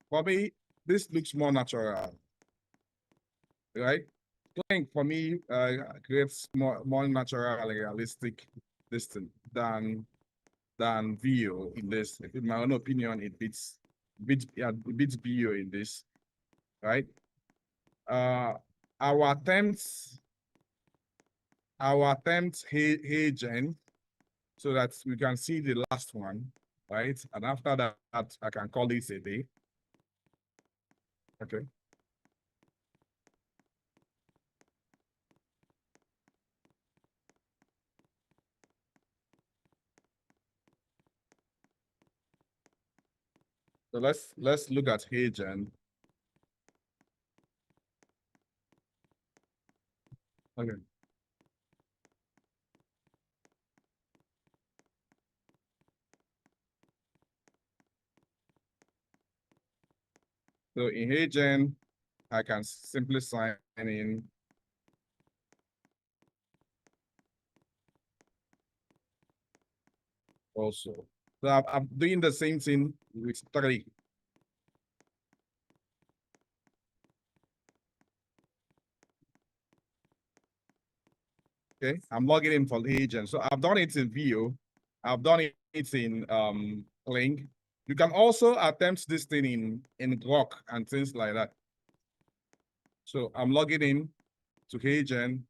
For me, this looks more natural, right? Playing for me creates more natural, realistic distance than video in this. In my own opinion, it beats video in this, right? Uh, our attempts, hey Jen, so that we can see the last one, right? And after that, I can call it a day. Okay. So let's look at hey Jen. Okay. So in hey Jen, I can simply sign in. Also. So I'm doing the same thing with 3. Okay, I'm logging in for agent. So I've done it in View. I've done it in Link. You can also attempt this thing in Grok and things like that. So I'm logging in to agent.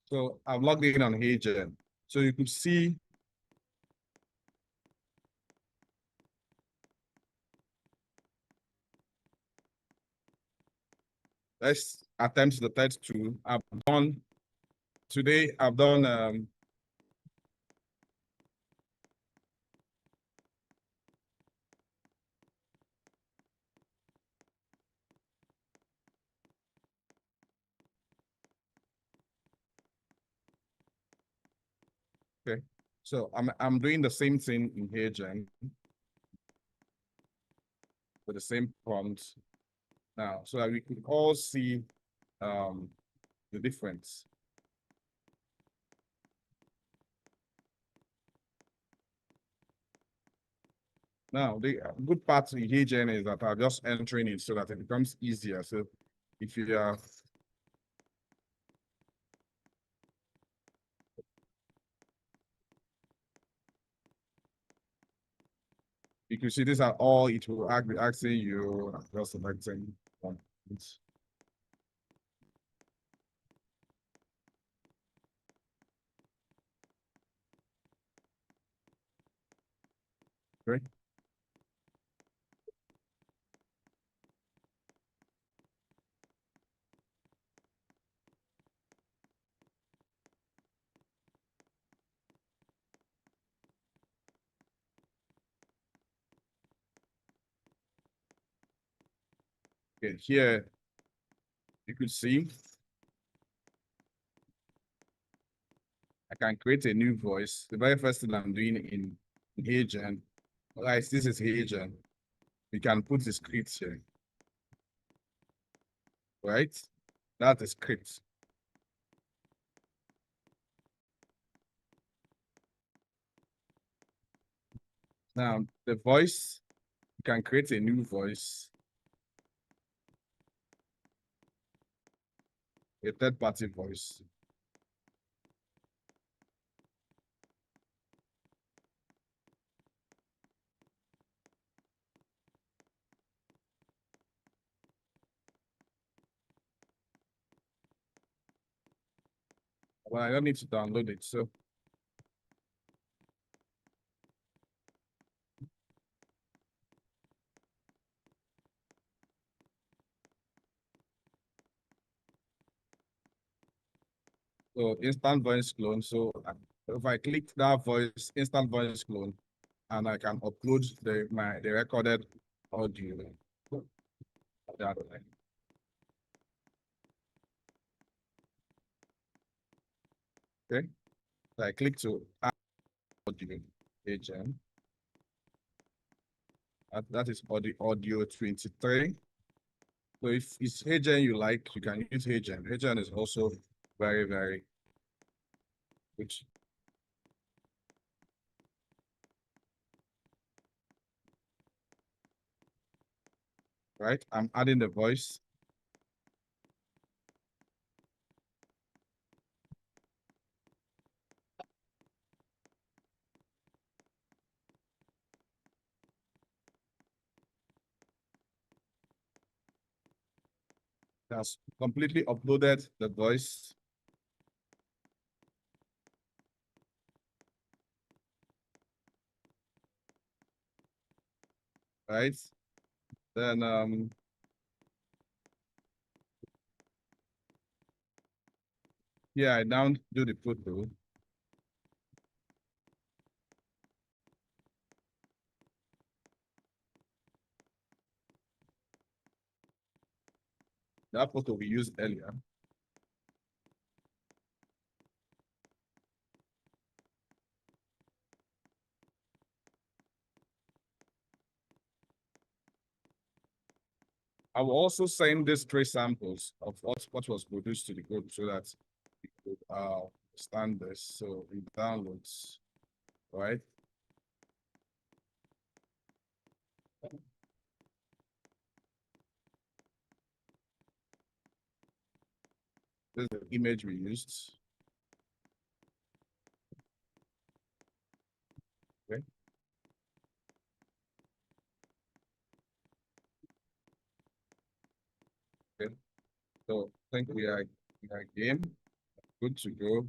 So I've logged in on agent. So you could see let's attempt the third tool. I've done today, I've done okay. So I'm doing the same thing in agent with the same prompt now, so that we can all see the difference. Now, the good part in HN is that I'm just entering it so that it becomes easier. So if you are, you can see these are all it will be asking you, just selecting one. Great. Okay, here you could see I can create a new voice. The very first thing I'm doing in agent, right? This is agent. We can put the script here, right? That's the script. Now, the voice, you can create a new voice, a third-party voice. But I don't need to download it. So So instant voice clone. So if I click that voice, instant voice clone, and I can upload the recorded audio. That way. Okay. So I click to add audio agent. That is audio 23. So if it's agent you like, you can use agent. Agent is also very, very good. Right? I'm adding the voice. That's completely uploaded the voice. Right? Then yeah, I now do the photo. That photo we used earlier. I will also send these three samples of what was produced to the group so that we could understand this. So in downloads, right? This is the image we used. Okay. Okay. So I think we are game. Good to go.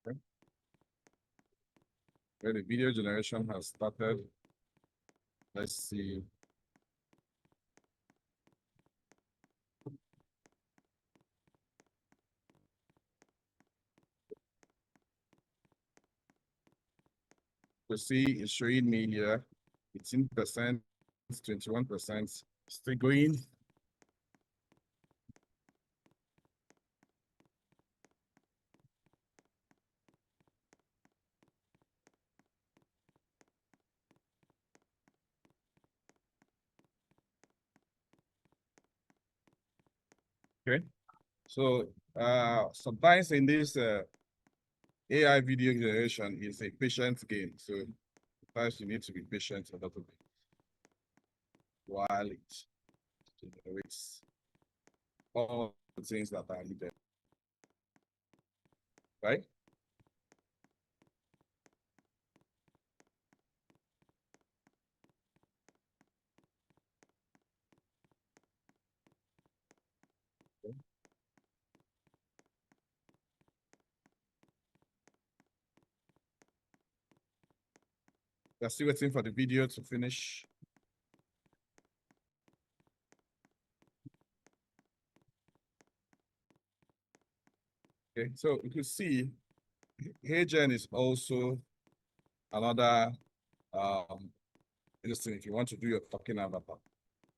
Okay. Okay, the video generation has started. Let's see. You see, it's showing me here 18%, 21%, still going. Okay. So sometimes in this AI video generation is a patient game. So sometimes you need to be patient a little bit while it generates all the things that are needed. Right? Okay. We're still waiting for the video to finish. Okay, so you can see HeyGen is also another interesting if you want to do your talking avatar,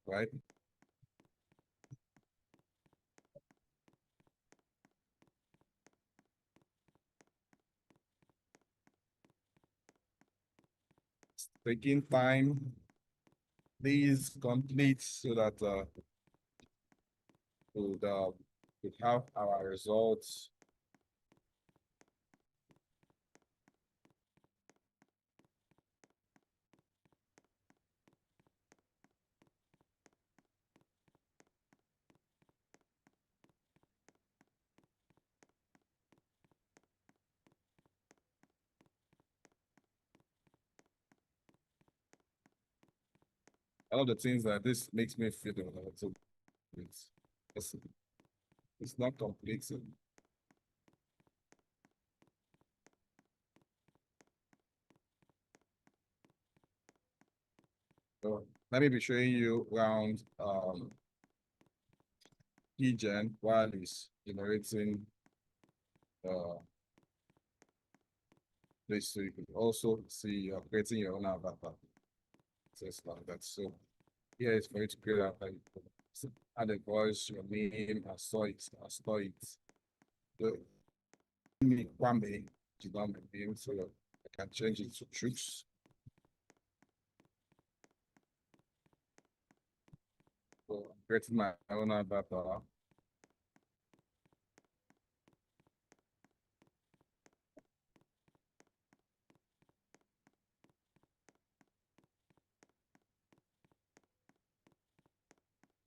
right? It's taking time. Please complete so that we have our results. a lot of the things that this makes me feel so it's it's, it's not complete. So let me be showing you around keygen while it's generating uh this, so you can also see you're creating your own avatar. So it's like that. So here it's for you to create avatar. Add a voice, your name, I saw it, I saw it. So me Kwame, which is not my name, so I can change it to troops. So I'm creating my own avatar.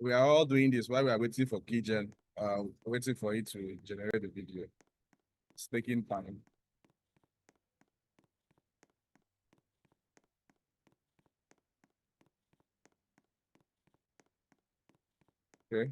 We are all doing this while we are waiting for keygen, waiting for it to generate the video. It's taking time. Okay.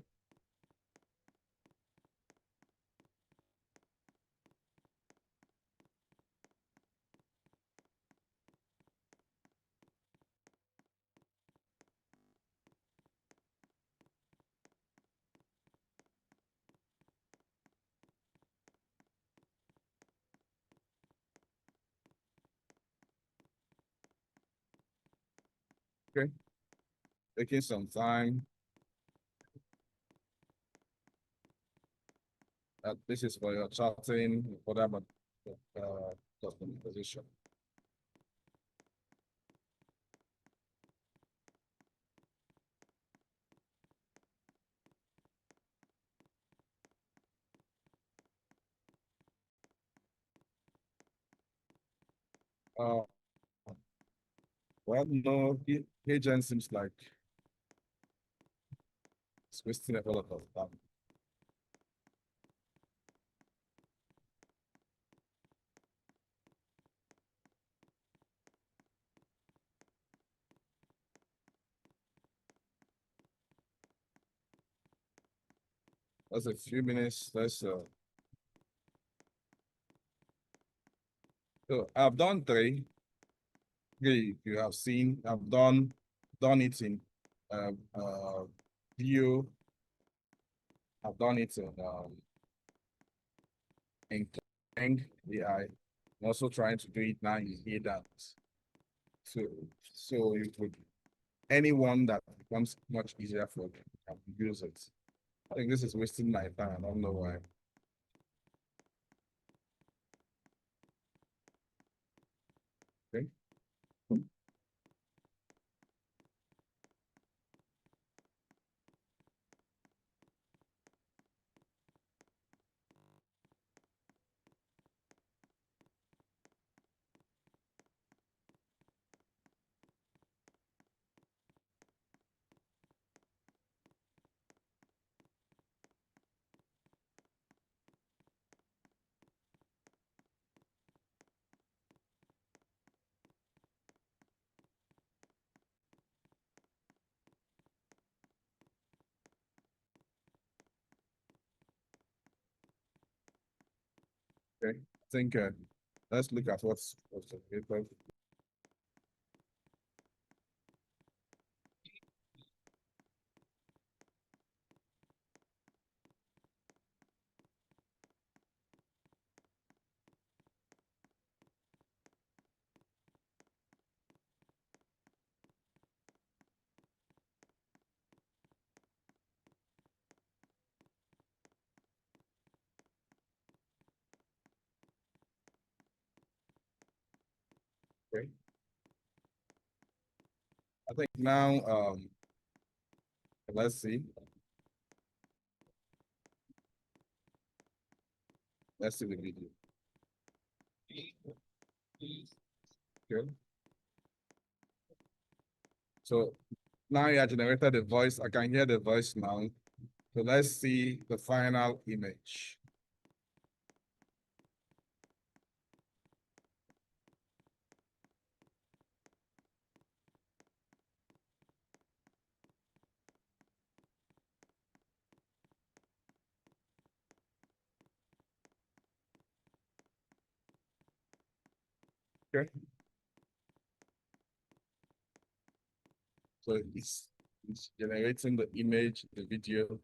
Okay. Taking some time. This is for your charting, for that, customization. Uh, well, no, agent seems like it's wasting a lot of time. That's a few minutes. So I've done three. Three you have seen. I've done it in view. I've done it in AI. I'm also trying to do it now in that. So you could anyone that becomes much easier for them can use it. I think this is wasting my time. I don't know why. Okay. Okay. I think let's look at what's the paper. Okay. I think now let's see. Let's see the video. Good. So now you have generated the voice. I can hear the voice now. So let's see the final image. Okay. So it's generating the image, the video.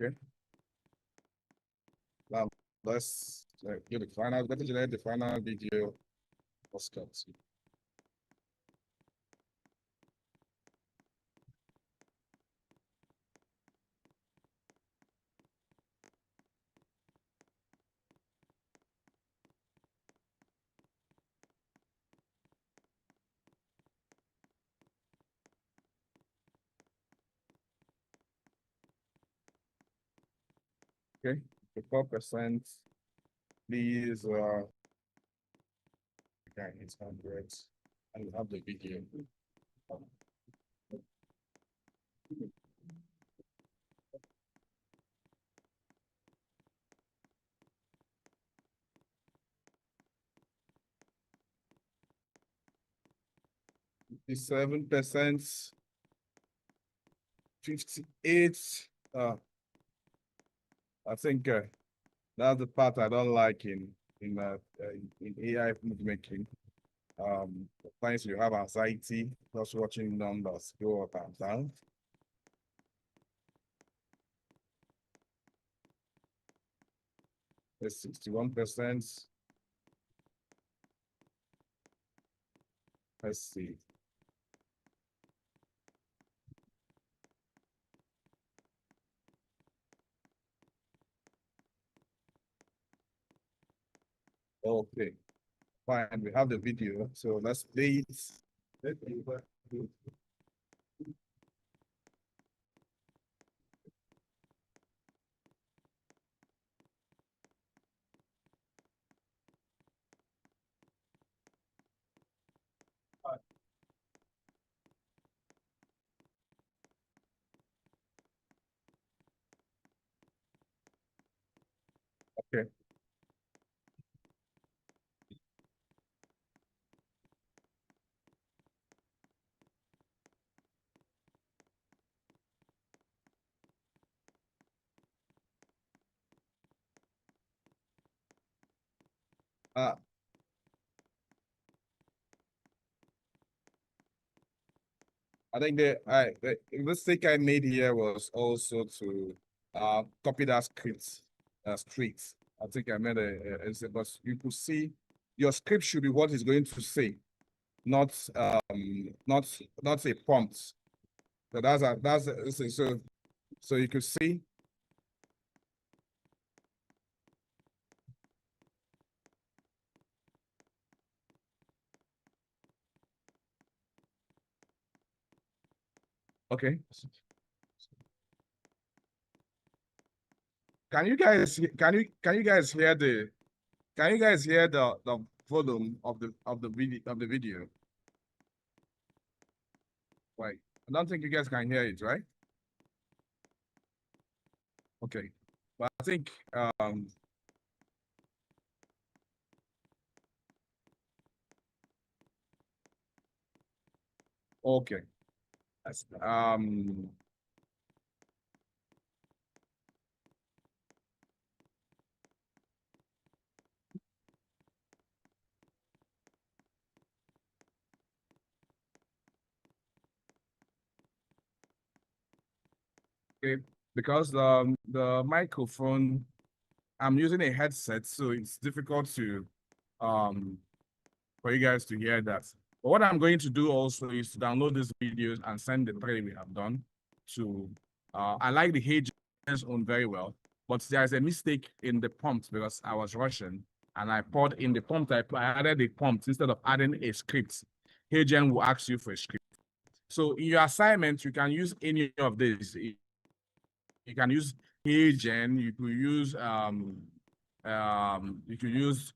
Okay. Now let's do the final. Let's generate the final video. Let's go. Okay. The 4%. Please. Okay, it's 100. And we have the video. 57%, 58. I think that's the part I don't like in AI filmmaking. Sometimes you have anxiety just watching numbers go up and down. There's 61%. Let's see. Okay, fine. We have the video, so let's play it. Okay. Uh, I think the mistake I made here was also to copy that script straight. I think I made but you could see your script should be what it's going to say, not not a prompt. So so you could see. Okay. Can you guys hear the volume of the video? Right. I don't think you guys can hear it, right? Okay. But I think okay. Okay, because the microphone, I'm using a headset, so it's difficult to for you guys to hear that. But what I'm going to do also is to download these videos and send the three we have done to I like the Hagen's own very well, but there's a mistake in the prompt because I was rushing and I poured in the prompt, I added a prompt instead of adding a script. Hagen will ask you for a script. So in your assignment, you can use any of these. You can use Hagen, you could use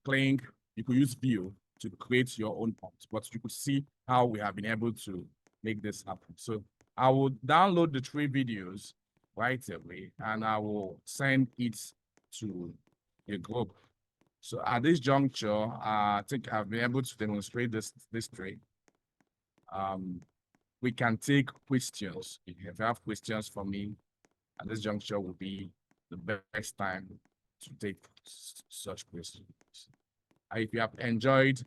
Clink, you could use View to create your own prompt, but you could see how we have been able to make this happen. So I will download the three videos right away and I will send it to a group So at this juncture, I think I've been able to demonstrate this trait. We can take questions. If you have questions for me, at this juncture will be the best time to take such questions. If you have enjoyed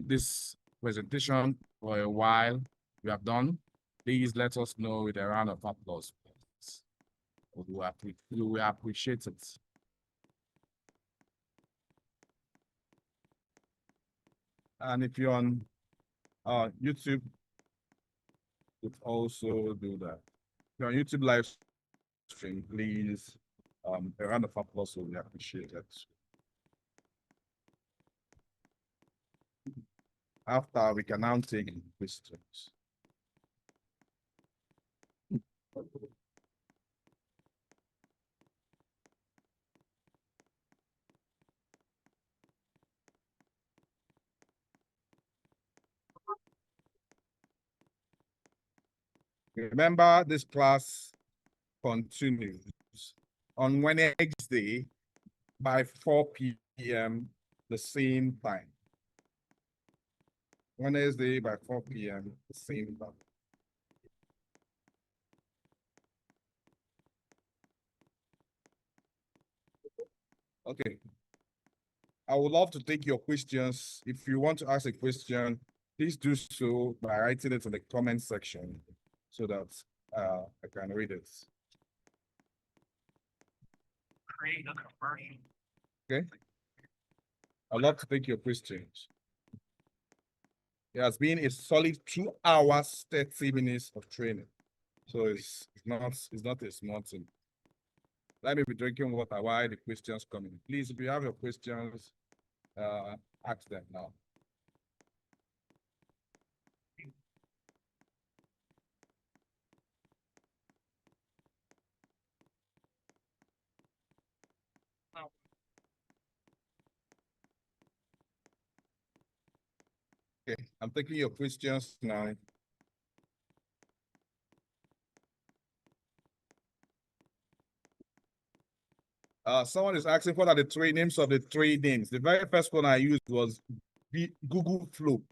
this presentation for a while, we have done, please let us know with a round of applause. We will appreciate it. And if you're on YouTube, you also do that. If you're on YouTube live stream, please, a round of applause will be appreciated. After, we can now take questions. Remember, this class continues on Wednesday by 4 p.m. the same time. Wednesday by 4 p.m. the same time. Okay. I would love to take your questions. If you want to ask a question, please do so by writing it in the comment section so that I can read it. Create a commercial. Okay. I'd love to take your questions. It has been a solid 2 hours, 30 minutes of training. So it's not a small thing. Let me be drinking water while the questions come in. Please, if you have your questions, ask them now. Okay, I'm taking your questions now. Someone is asking what are the three names of the three names. The very first one I used was Google Flow.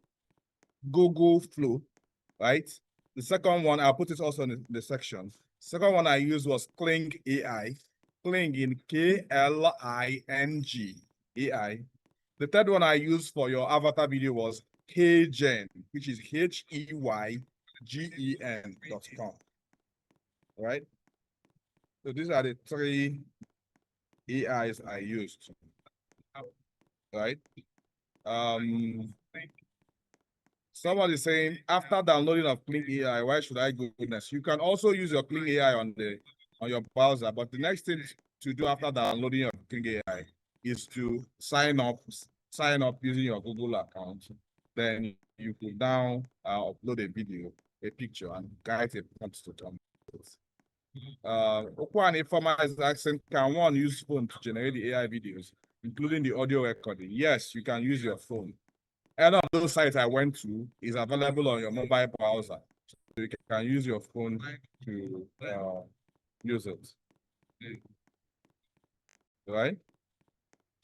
Google Flow, right? The second one, I'll put it also in the section. Second one I used was Kling AI. Kling in Kling AI. The third one I used for your avatar video was Heygen, which is HEYGEN.com. Right? So these are the three AIs I used. Right? Someone is saying after downloading of Kling AI, why should I go goodness? You can also use your Kling AI on your browser, but the next thing to do after downloading your Kling AI is to sign up using your Google account. Then you could now upload a video, a picture, and guide a prompt to come. Okwan Informa is asking, can one use phone to generate the AI videos, including the audio recording? Yes, you can use your phone. Any of those sites I went to is available on your mobile browser. So you can use your phone to use it. Right?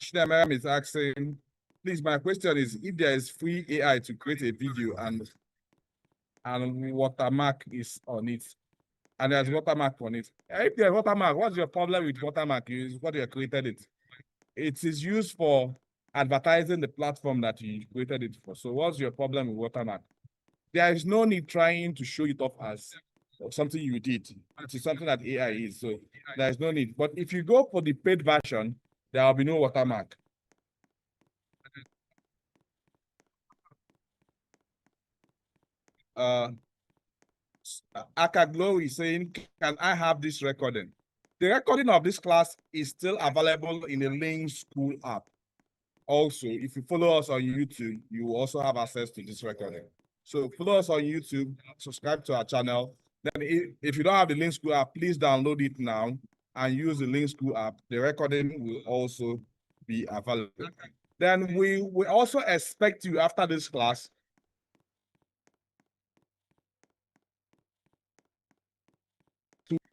Shnemeram is asking, please, my question is, if there is free AI to create a video and watermark is on it, and there's watermark on it. If there's watermark, what's your problem with watermark? Is what you created it. It is used for advertising the platform that you created it for. So what's your problem with watermark? There is no need trying to show it off as something you did. It is something that AI is. So there is no need. But if you go for the paid version, there will be no watermark. Akaglo is saying, can I have this recording? The recording of this class is still available in the Link School app. Also, if you follow us on YouTube, you will also have access to this recording. So follow us on YouTube, subscribe to our channel. Then if you don't have the Link School app, please download it now and use the Link School app. The recording will also be available. Then we also expect you after this class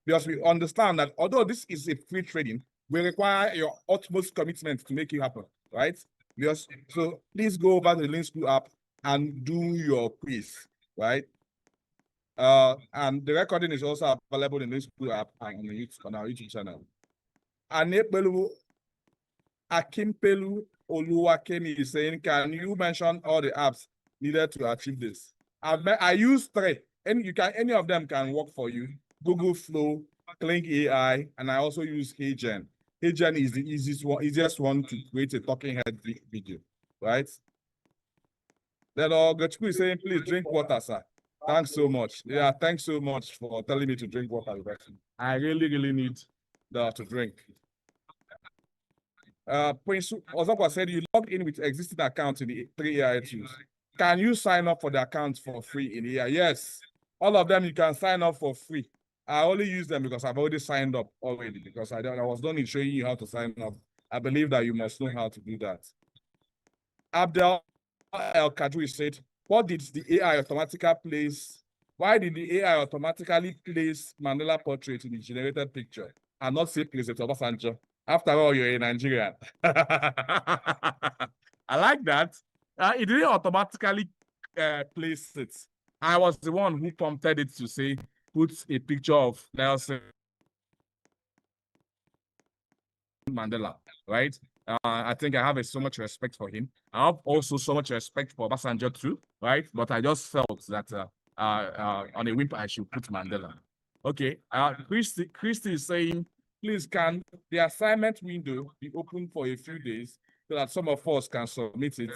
because we understand that although this is a free training, we require your utmost commitment to make it happen. right? Because, so please go over to the Link School app and do your quiz, right? And the recording is also available in the School app and on our YouTube channel. Anepelu Akimpelu Oluwakemi is saying, can you mention all the apps needed to achieve this? I use 3, and any of them can work for you. Google Flow, Clink AI, and I also use HeyGen. HeyGen is the easiest one to create a talking head video, right? Then Gachku is saying, please drink water, sir. Thanks so much. Yeah, thanks so much for telling me to drink water. I really need to drink. Prince Ozokwa said you log in with existing accounts in the 3 AI tools. Can you sign up for the accounts for free in AI? Yes, all of them you can sign up for free. I only use them because I've already signed up already because I was done in showing you how to sign up. I believe that you must know how to do that. Abdel El Kadri said, what did the AI automatically place? Why did the AI automatically place Mandela portrait in the generated picture and not say President Obasanjo? After all, you're a Nigerian. I like that. It didn't automatically place it. I was the one who prompted it to say, put a picture of Nelson Mandela, right? I think I have so much respect for him. I have also so much respect for Obasanjo too, right? But I just felt that on a whim, I should put Mandela. Okay. Christy is saying, please, can the assignment window be open for a few days so that some of us can submit it?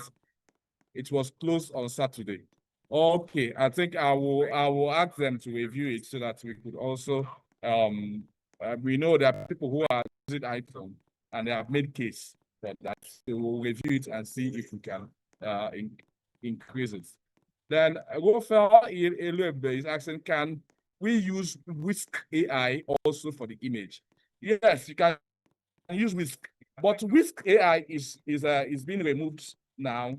It was closed on Saturday. Okay, I think I will ask them to review it so that we could also we know there are people who are using iPhone and they have made case for that. They will review it and see if we can increase it. Then Rafael Elebe is asking, can we use Whisk AI also for the image? Yes, you can use Whisk, but Whisk AI is being removed now.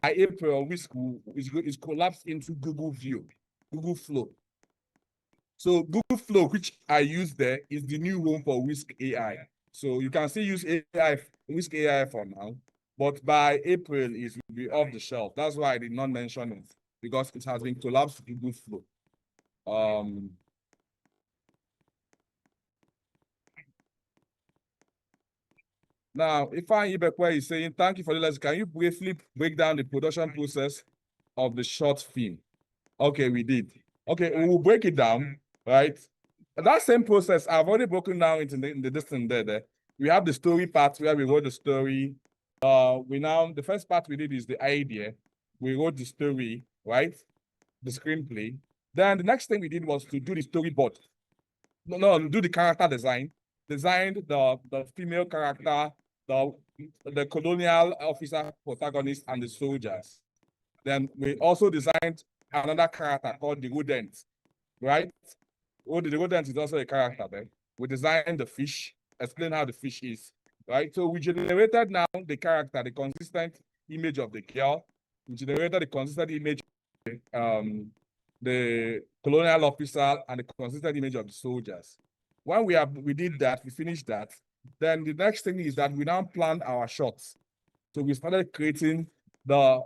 By April, Whisk is collapsed into Google View, Google Flow. So Google Flow, which I use there, is the new home for Whisk AI. So you can still use Whisk AI for now, but by April, it will be off the shelf. That's why I did not mention it, because it has been collapsed to Google Flow. Now, Ifeanyi Ibekwe is saying, thank you for the lesson. Can you briefly break down the production process of the short film? Okay, we did. Okay, we will break it down, right? That same process, I've already broken down into the distance there. We have the story part where we wrote the story. The first part we did is the idea. We wrote the story, right? The screenplay. Then the next thing we did was to do the storyboard. Do the character design. Designed the female character, the colonial officer protagonist, and the soldiers. Then we also designed another character called the rodent, right? The rodent is also a character there. We designed the fish, explain how the fish is, right? So we generated now the character, the consistent image of the girl. We generated the consistent image of the colonial officer and the consistent image of the soldiers. When we did that, we finished that, then the next thing is that we now planned our shots. So we started creating the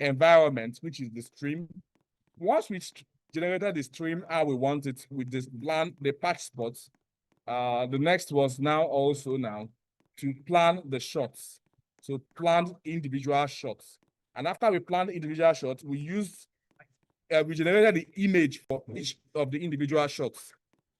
environment, which is the stream. Once we generated the stream how we want it with this plan, the patch spots, the next was now also to plan the shots. So plan individual shots. And after we planned individual shots, we generated the image for each of the individual shots.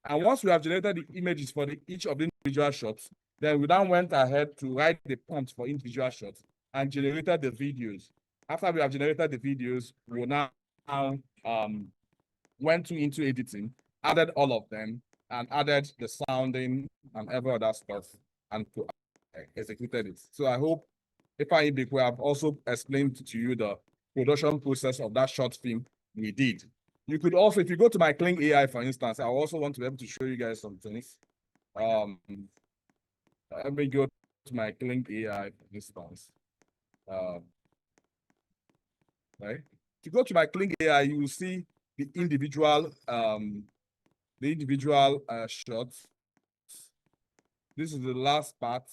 And once we have generated the images for each of the individual shots, then we then went ahead to write the prompts for individual shots and generated the videos. After we have generated the videos, we now went into editing, added all of them, and added the sounding and every other stuff, and executed it. So I hope Ifeanyi we have also explained to you the production process of that short film we did. You could also, if you go to my Clink AI, for instance, I also want to be able to show you guys some things. Let me go to my Clink AI, for instance. Right? If you go to my Clink AI, you will see the individual shots. This is the last part.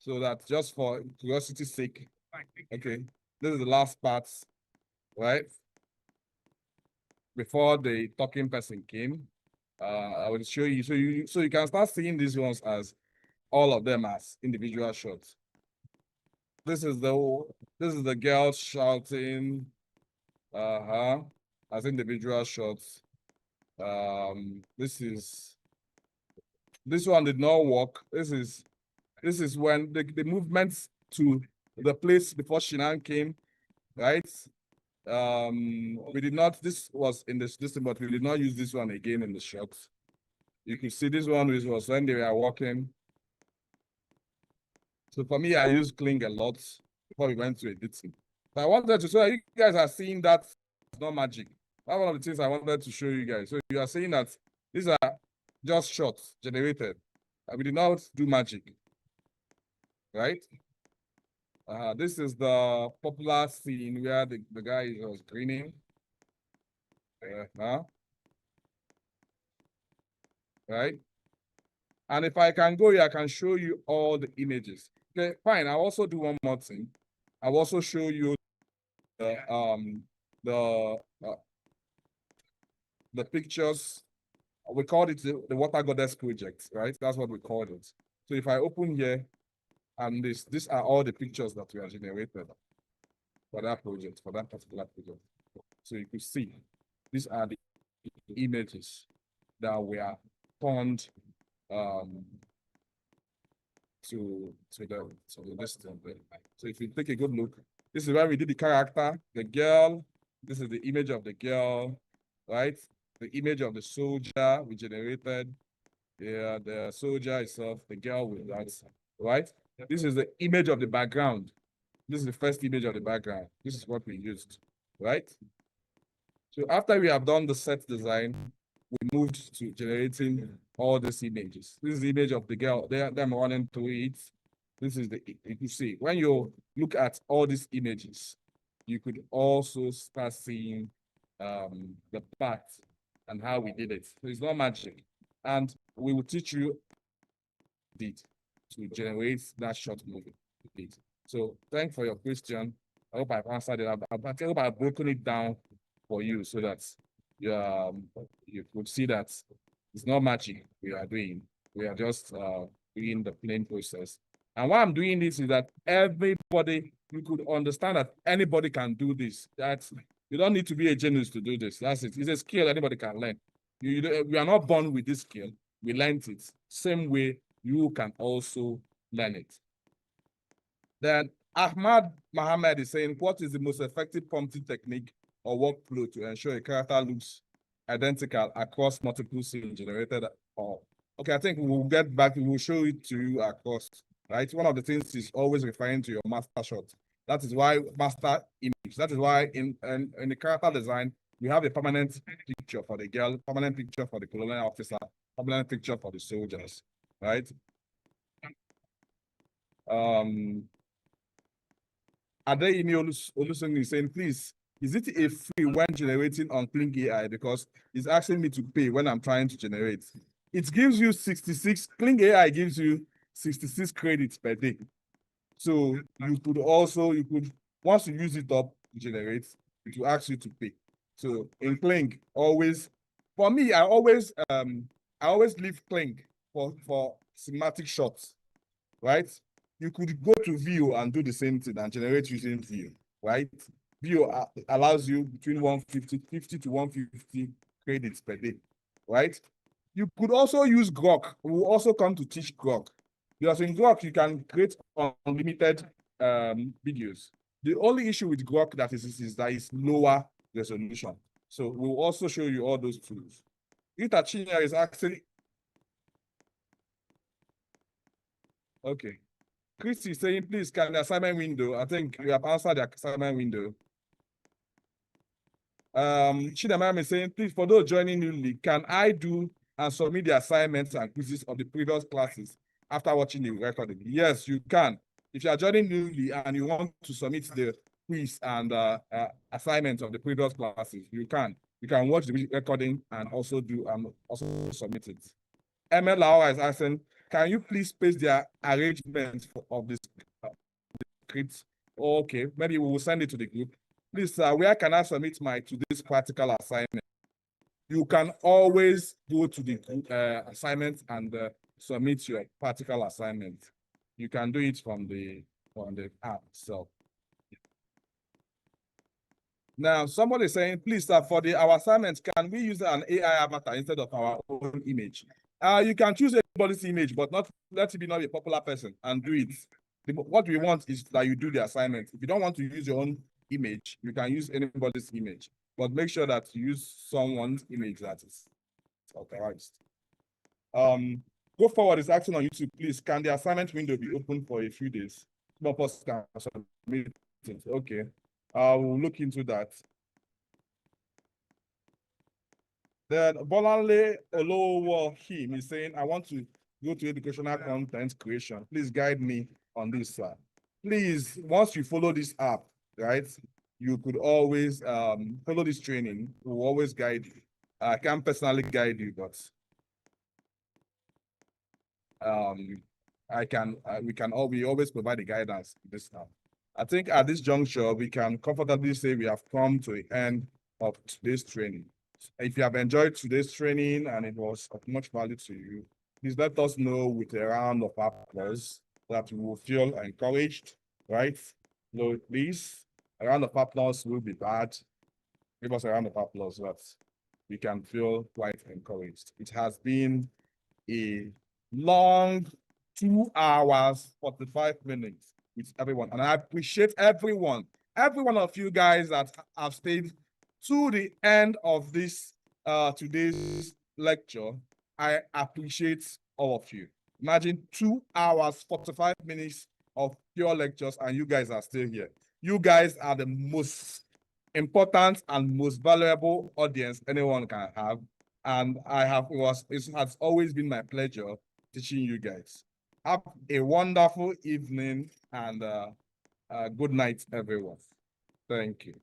So that just for curiosity's sake, okay, this is the last part, right? Before the talking person came, I will show you so you can start seeing these ones as all of them as individual shots. This is the girl shouting, as individual shots. This one did not work. This is when the movements to the place before Shinan came, right? We did not, this was in this but we did not use this one again in the shots. You can see this one was when they were walking. So for me, I use Kling a lot before we went to editing. So I wanted to show you guys are seeing that it's not magic. That's one of the things I wanted to show you guys. So you are seeing that these are just shots generated. We did not do magic, right? This is the popular scene where the guy was grinning. Right? And if I can go here, I can show you all the images. Okay, fine. I'll also do one more thing. I'll also show you the pictures. We called it the Water Goddess Project, right? That's what we called it. So if I open here, and these are all the pictures that we have generated for that project, for that particular project. So you could see these are the images that were turned to the distance. So if you take a good look, this is where we did the character, the girl. This is the image of the girl, right? The image of the soldier we generated. Yeah, the soldier itself, the girl with that, right? This is the image of the background. This is the first image of the background. This is what we used, right? So after we have done the set design, we moved to generating all these images. This is the image of the girl, them running through it. This is you can see, when you look at all these images, you could also start seeing the path and how we did it. So it's not magic. And we will teach you to generate that short movie. So thanks for your question. I hope I've answered it. I hope I've broken it down for you so that you could see that it's not magic we are doing. We are just doing the plain process. And why I'm doing this is that everybody, you could understand that anybody can do this. That's, you don't need to be a genius to do this. That's it. It's a skill anybody can learn. We are not born with this skill. We learned it. Same way you can also learn it. Then Ahmad Mohammed is saying, what is the most effective prompting technique or workflow to ensure a character looks identical across multiple scenes generated? Okay, I think we'll get back, we'll show it to you across, right? One of the things is always referring to your master shot. That is why master image. That is why in the character design, we have a permanent picture for the girl, permanent picture for the colonial officer, permanent picture for the soldiers, right? Adeyemi Olusogun is saying, please, is it a free when generating on Kling AI? Because it's asking me to pay when I'm trying to generate. It gives you 66, Kling AI gives you 66 credits per day. So you could once you use it up to generate, it will ask you to pay. So in Kling, always, for me, I always leave Kling for cinematic shots, right? You could go to View and do the same thing and generate using View, right? View allows you between 50 to 150 credits per day, right? You could also use Grok. We will also come to teach Grok. Because in Grok, you can create unlimited videos. The only issue with Grok that is that it's lower resolution. So we'll also show you all those tools. Rita Chinya is actually okay. Christy is saying, please, can the assignment window? I think we have answered the assignment window. Chidamam is saying, please, for those joining newly, can I do and submit the assignments and quizzes of the previous classes after watching the recording? Yes, you can. If you are joining newly and you want to submit the quiz and assignments of the previous classes, you can. You can watch the recording and also do also submit it. ML Laura is asking, can you please paste the arrangement of the script? Okay, maybe we will send it to the group. Please, where can I submit my today's practical assignment? You can always go to the assignment and submit your practical assignment. You can do it from the app itself. Now, somebody is saying, please, sir, for our assignments, can we use an AI avatar instead of our own image? You can choose anybody's image, but not let it be not a popular person and do it. What we want is that you do the assignment. If you don't want to use your own image, you can use anybody's image, but make sure that you use someone's image that is authorized. Go forward is asking on YouTube, please, can the assignment window be open for a few days? Some of us can submit it. Okay. We'll look into that. Then Bolanle Olowohim is saying, I want to go to educational content creation. Please guide me on this, sir. Please, once you follow this app, right, you could always follow this training. We'll always guide you. I can't personally guide you, but we always provide the guidance this time. I think at this juncture, we can comfortably say we have come to the end of today's training. If you have enjoyed today's training and it was of much value to you, please let us know with a round of applause that you will feel encouraged, right? So please, a round of applause will be bad. Give us a round of applause that we can feel quite encouraged. It has been a long 2 hours, 45 minutes with everyone. And I appreciate every one of you guys that have stayed to the end of this today's lecture. I appreciate all of you. Imagine 2 hours, 45 minutes of pure lectures, and you guys are still here. You guys are the most important and most valuable audience anyone can have. And it has always been my pleasure teaching you guys. Have a wonderful evening and good night, everyone. Thank you.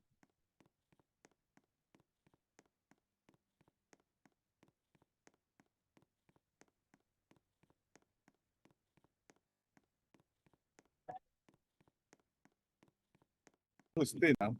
Stay now.